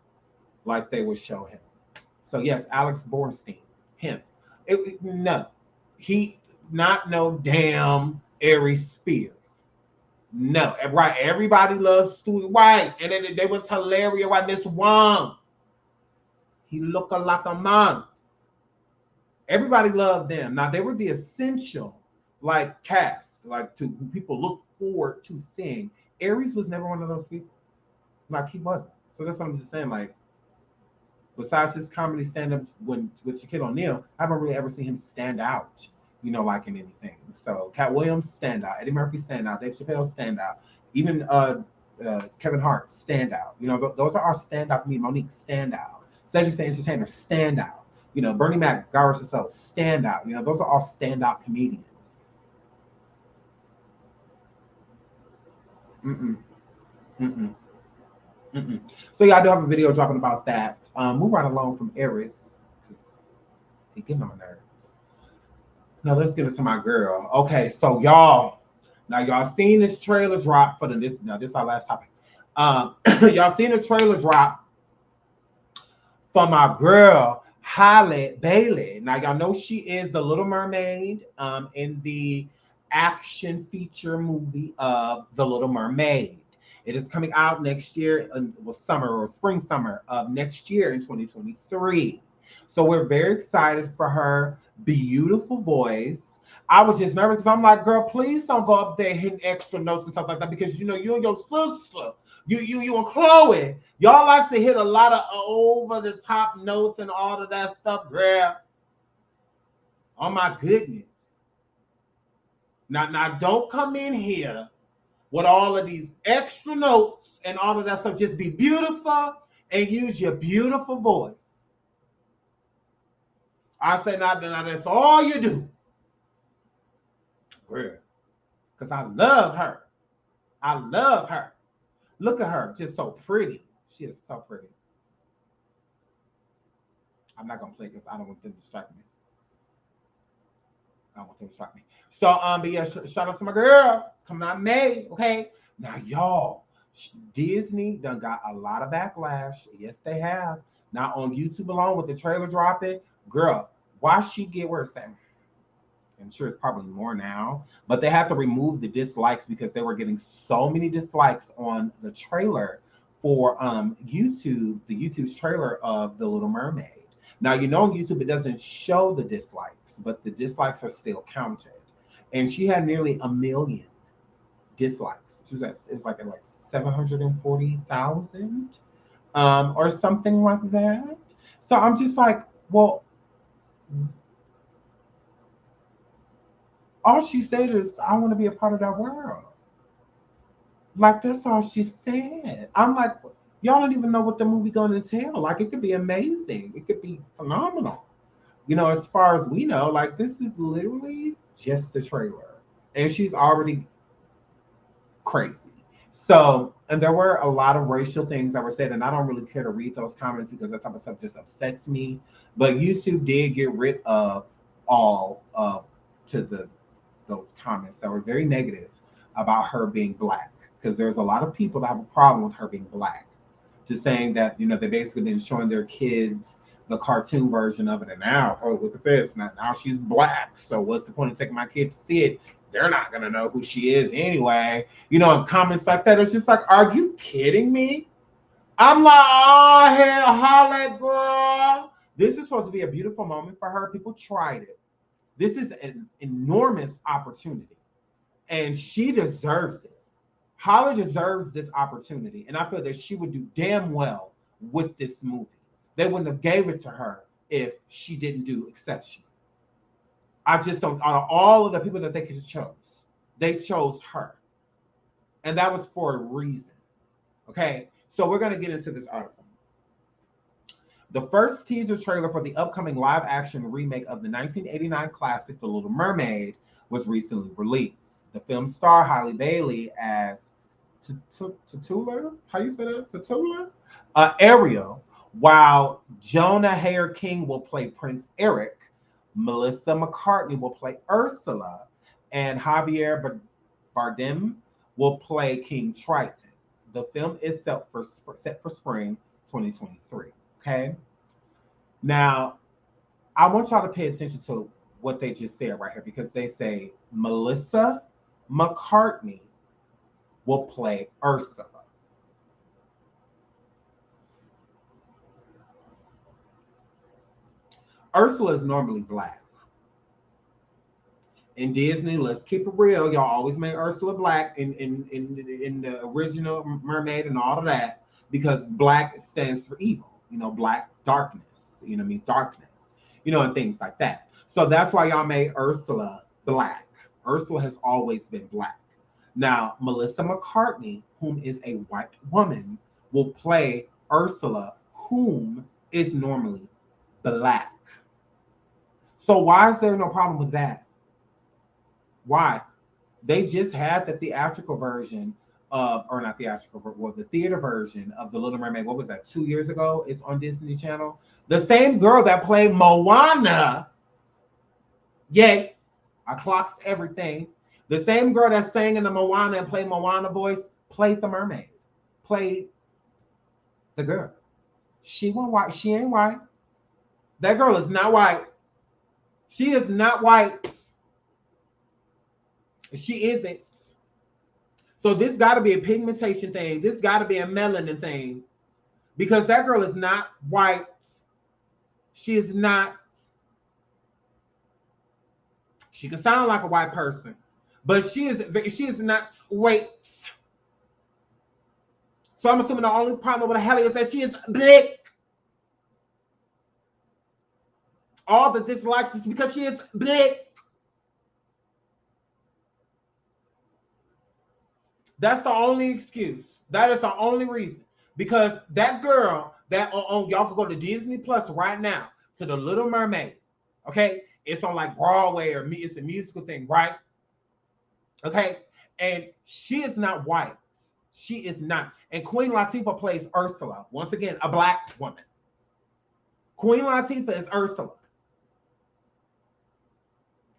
like they would show him. So yes, Alex Bornstein, him. He not no damn Aries Spears. No, right? Everybody loves Stewie White, and then they was hilarious. Right, Miss Wong. He look like a man. Everybody loved them. Now they were the essential, like cast, like to who people look forward to seeing. Aries was never one of those people. Like he wasn't. So that's what I'm just saying. Like, besides his comedy stand-ups with Shaquille O'Neal, I haven't really ever seen him stand out, like in anything. So Cat Williams, stand out. Eddie Murphy, stand out. Dave Chappelle, stand out. Even Kevin Hart, stand out. Those are our stand-out for me. Monique, stand out. Cedric the Entertainer, stand out. Bernie Mac, Guy vs. So, stand out. Those are all stand-out comedians. So yeah, I do have a video dropping about that. Move right along from Aries, because he getting on my nerves. Now let's get into my girl. Okay, so y'all seen this trailer drop for this is our last topic. Y'all seen the trailer drop for my girl Halle Bailey. Now y'all know she is the Little Mermaid in the action feature movie of The Little Mermaid. It is coming out next year, summer or summer of next year in 2023. So we're very excited for her beautiful voice. I was just nervous because I'm like, girl, please don't go up there hitting extra notes and stuff like that, because you and your sister, you and Chloe, y'all like to hit a lot of over the top notes and all of that stuff, girl. Oh my goodness. Now don't come in here with all of these extra notes and all of that stuff. Just be beautiful and use your beautiful voice. I say now that's all you do. Girl. Because I love her. I love her. Look at her, just so pretty. She is so pretty. I'm not going to play because I don't want them to distract me. So, but yeah, shout out to my girl. Coming out in May, okay? Now, y'all, Disney done got a lot of backlash. Yes, they have. Now, on YouTube alone, with the trailer dropping, girl, why she get where it's at? I'm sure it's probably more now, but they have to remove the dislikes because they were getting so many dislikes on the trailer for YouTube, the YouTube's trailer of The Little Mermaid. Now, on YouTube, it doesn't show the dislikes, but the dislikes are still counted. And she had nearly 1 million dislikes. It was like 740,000 or something like that. So I'm just like, well, all she said is, I want to be a part of that world. Like, that's all she said. I'm like, y'all don't even know what the movie going to entail. Like, it could be amazing. It could be phenomenal. As far as we know, like, this is literally just the trailer. And she's already crazy. So, and there were a lot of racial things that were said, and I don't really care to read those comments because that type of stuff just upsets me. But YouTube did get rid of all of those comments that were very negative about her being Black, because there's a lot of people that have a problem with her being Black, just saying that they basically been showing their kids the cartoon version of it, and now, oh, look at this, now she's Black, so what's the point of taking my kid to see it? They're not gonna know who she is anyway. And comments like that, it's just like, are you kidding me? I'm like, oh, hell, Halle, girl. This is supposed to be a beautiful moment for her. People tried it. This is an enormous opportunity, and she deserves it. Halle deserves this opportunity, and I feel that she would do damn well with this movie. They wouldn't have gave it to her if she didn't do exceptional. I just don't. Out of all of the people that they could have chose, they chose her, and that was for a reason. Okay, so we're gonna get into this article. The first teaser trailer for the upcoming live-action remake of the 1989 classic The Little Mermaid was recently released. The film star Halle Bailey as Tatula, how you say that? Tatula? Ariel, while Jonah Hayter-King will play Prince Eric, Melissa McCartney will play Ursula, and Javier Bardem will play King Triton. The film is set for spring 2023. Okay. Now, I want y'all to pay attention to what they just said right here, because they say Melissa McCartney will play Ursula. Ursula is normally black. In Disney, let's keep it real. Y'all always made Ursula black in the original Mermaid and all of that, because black stands for evil. You know, black darkness. You know, means darkness. You know, and things like that. So that's why y'all made Ursula black. Ursula has always been black. Now, Melissa McCartney, whom is a white woman, will play Ursula, whom is normally black. So why is there no problem with that? Why? They just had the theatrical version of, or not theatrical, well, the theater version of The Little Mermaid. What was that, 2 years ago? It's on Disney Channel. The same girl that played Moana, yay, I clocked everything. The same girl that sang in the Moana and played Moana voice played the mermaid, played the girl. She wasn't white. She ain't white. That girl is not white. She is not white. She isn't. So this got to be a pigmentation thing. This got to be a melanin thing, because that girl is not white. She is not. She can sound like a white person, but she is not white. So I'm assuming the only problem with Halle is that she is black. All the dislikes is because she is black. That's the only excuse. That is the only reason. Because that girl, that on y'all can go to Disney Plus right now to The Little Mermaid. Okay? It's on like Broadway, or it's a musical thing, right? Okay? And she is not white. She is not. And Queen Latifah plays Ursula. Once again, a black woman. Queen Latifah is Ursula.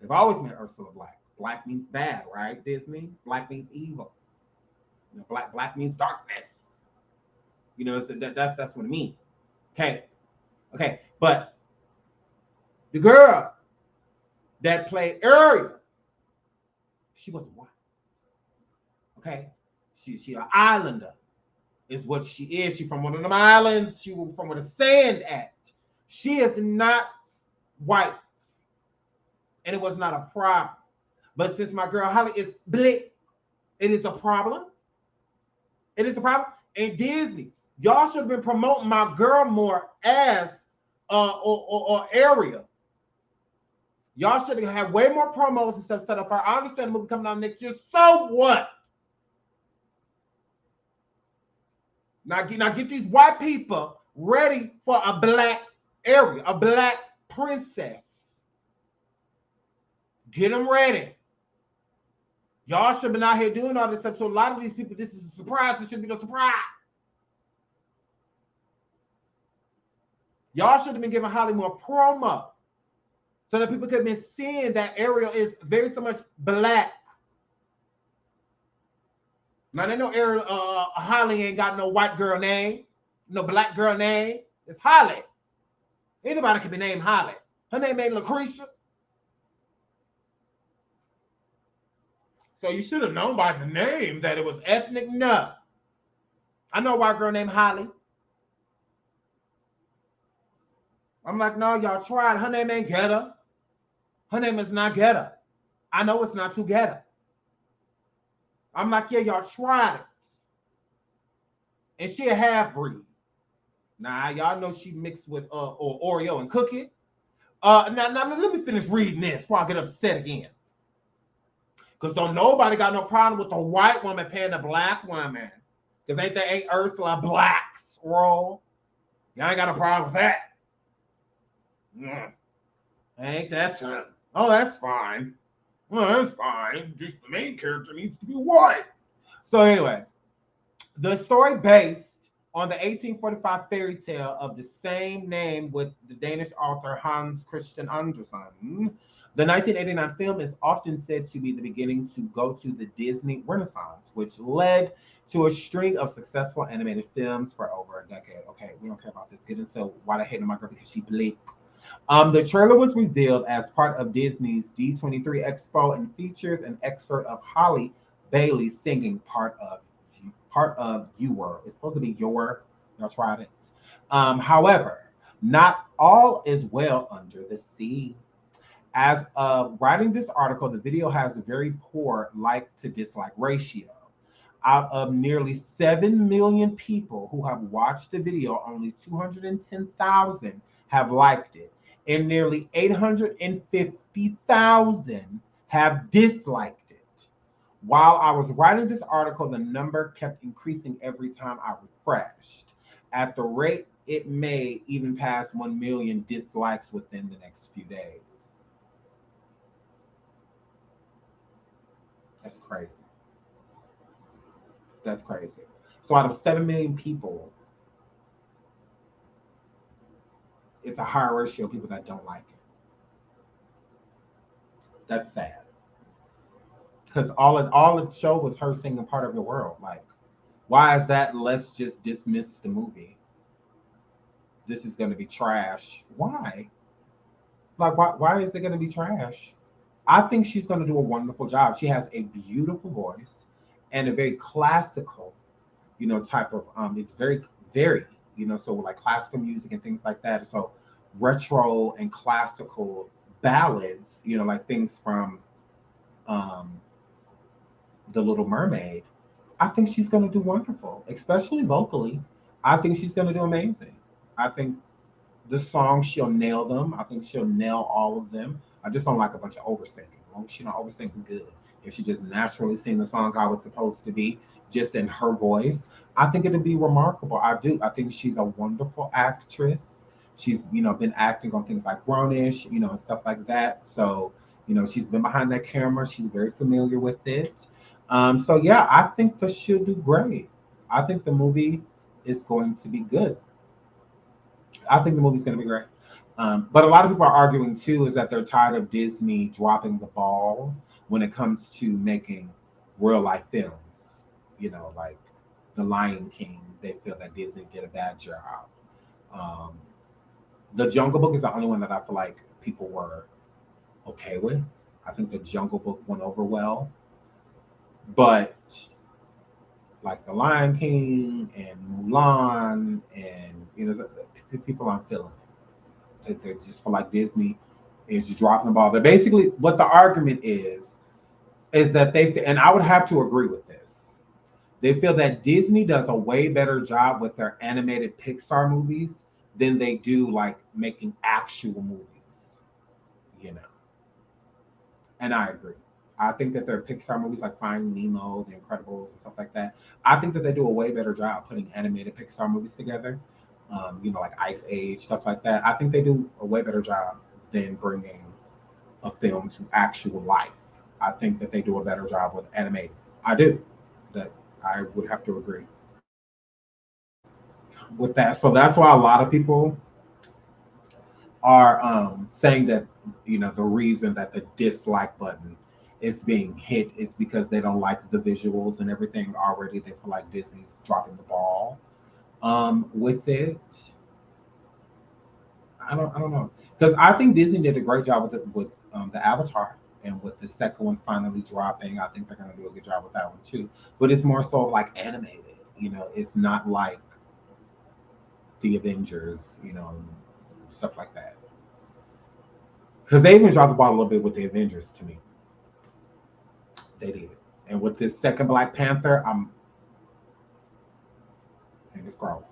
They've always made Ursula black. Black means bad, right, Disney? Black means evil. You know, black means darkness. You know, so that's what it means. Okay. But the girl that played Ariel, she wasn't white. Okay, she an islander, is what she is. She from one of them islands. She was from where the sand at. She is not white, and it was not a problem. But since my girl Halle is black, it is a problem. It is a problem. And Disney, y'all should have been promoting my girl more as or Ariel. Y'all should have had way more promos and stuff set up for her. I understand the movie coming out next year. So what? Now get these white people ready for a black Ariel, a black princess. Get them ready. Y'all should have been out here doing all this stuff. So a lot of these people, this is a surprise. It shouldn't be no surprise. Y'all should have been giving Halle more promo, so that people could have been seeing that Ariel is very so much black. Now they know Ariel, Halle ain't got no white girl name, no black girl name. It's Halle. Anybody can be named Halle. Her name ain't Lucretia. So you should have known by the name that it was ethnic. No. I know a white girl named Halle. I'm like, no, y'all tried. Her name ain't Getta. Her name is not Getta. I know it's not too Getta. I'm like, yeah, y'all tried it. And she a half-breed. Nah, y'all know she mixed with or Oreo and Cookie. Now let me finish reading this before I get upset again. Because don't nobody got no problem with a white woman paying a black woman. Because ain't Ursula Black's role? Y'all ain't got a problem with that. Ain't that true? Oh, that's fine. Well, that's fine. Just the main character needs to be white. So anyway, the story based on the 1845 fairy tale of the same name with the Danish author Hans Christian Andersen. The 1989 film is often said to be the beginning to go to the Disney Renaissance, which led to a string of successful animated films for over a decade. Okay, we don't care about this. Get into why they hate on my girl because she bleak. The trailer was revealed as part of Disney's D23 Expo and features an excerpt of Halle Bailey singing part of You Were. It's supposed to be Your. Y'all tried it. However, not all is well under the sea. As of writing this article, the video has a very poor like to dislike ratio. Out of nearly 7 million people who have watched the video, only 210,000 have liked it, and nearly 850,000 have disliked it. While I was writing this article, the number kept increasing every time I refreshed. At the rate it may even pass 1 million dislikes within the next few days. That's crazy. That's crazy. So out of 7 million people, it's a higher ratio of people that don't like it. That's sad. Because all it showed was her singing Part of Your World. Like, why is that? Let's just dismiss the movie. This is going to be trash. Why? Like, why is it going to be trash? I think she's going to do a wonderful job. She has a beautiful voice and a very classical, type of, it's very, very, so like classical music and things like that. So retro and classical ballads, like things from The Little Mermaid. I think she's going to do wonderful, especially vocally. I think she's going to do amazing. I think the songs, she'll nail them. I think she'll nail all of them. I just don't like a bunch of oversinging. As long as she don't oversing, good. If she just naturally sing the song how it's supposed to be, just in her voice, I think it'll be remarkable. I do. I think she's a wonderful actress. She's, been acting on things like Grownish, and stuff like that. So, she's been behind that camera. She's very familiar with it. So yeah, I think that she'll do great. I think the movie is going to be good. I think the movie's going to be great. But a lot of people are arguing too is that they're tired of Disney dropping the ball when it comes to making real life films. Like The Lion King, they feel that Disney did a bad job. The Jungle Book is the only one that I feel like people were okay with. I think The Jungle Book went over well. But like The Lion King and Mulan and, people aren't feeling it. They just feel like Disney is dropping the ball. But basically what the argument is that and I would have to agree with this. They feel that Disney does a way better job with their animated Pixar movies than they do like making actual movies, And I agree. I think that their Pixar movies like Finding Nemo, The Incredibles, and stuff like that, I think that they do a way better job putting animated Pixar movies together. Like Ice Age, stuff like that. I think they do a way better job than bringing a film to actual life. I think that they do a better job with animated. I do. That I would have to agree with that. So that's why a lot of people are saying that, the reason that the dislike button is being hit is because they don't like the visuals and everything already. They feel like Disney's dropping the ball with it. I don't know, because I think Disney did a great job with the Avatar, and with the second one finally dropping, I think they're going to do a good job with that one too. But it's more so like animated, it's not like the Avengers, stuff like that. Because they even dropped the ball a little bit with the Avengers to me. They did. And with this second Black Panther, I'm fingers crossed.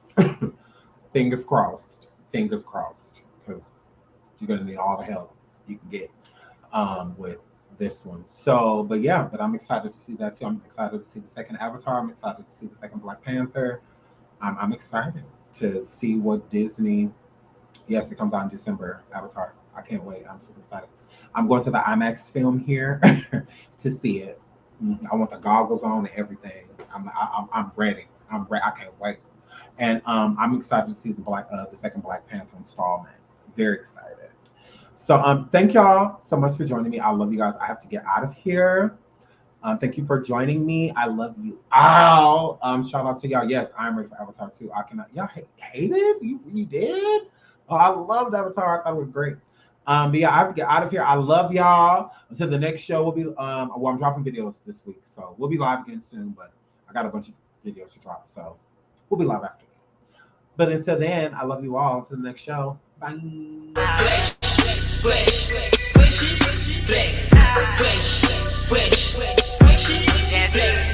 Fingers crossed. Fingers crossed. Because you're going to need all the help you can get with this one. So, but yeah, but I'm excited to see that too. I'm excited to see the second Avatar. I'm excited to see the second Black Panther. I'm excited to see what Disney. Yes, it comes out in December. Avatar. I can't wait. I'm super excited. I'm going to the IMAX film here to see it. I want the goggles on and everything. I'm ready. I can't wait. And I'm excited to see the second Black Panther installment. Very excited. So thank y'all so much for joining me. I love you guys. I have to get out of here. Thank you for joining me. I love you all. Shout out to y'all. Yes, I'm ready for Avatar 2. I cannot. Y'all hate it? You did? Oh, I loved Avatar. I thought it was great. But yeah, I have to get out of here. I love y'all. Until the next show will be. Well, I'm dropping videos this week, so we'll be live again soon. But I got a bunch of videos to drop, so we'll be live after that. But until then, I love you all. Until the next show. Bye. Fresh, flex, fresh, flex.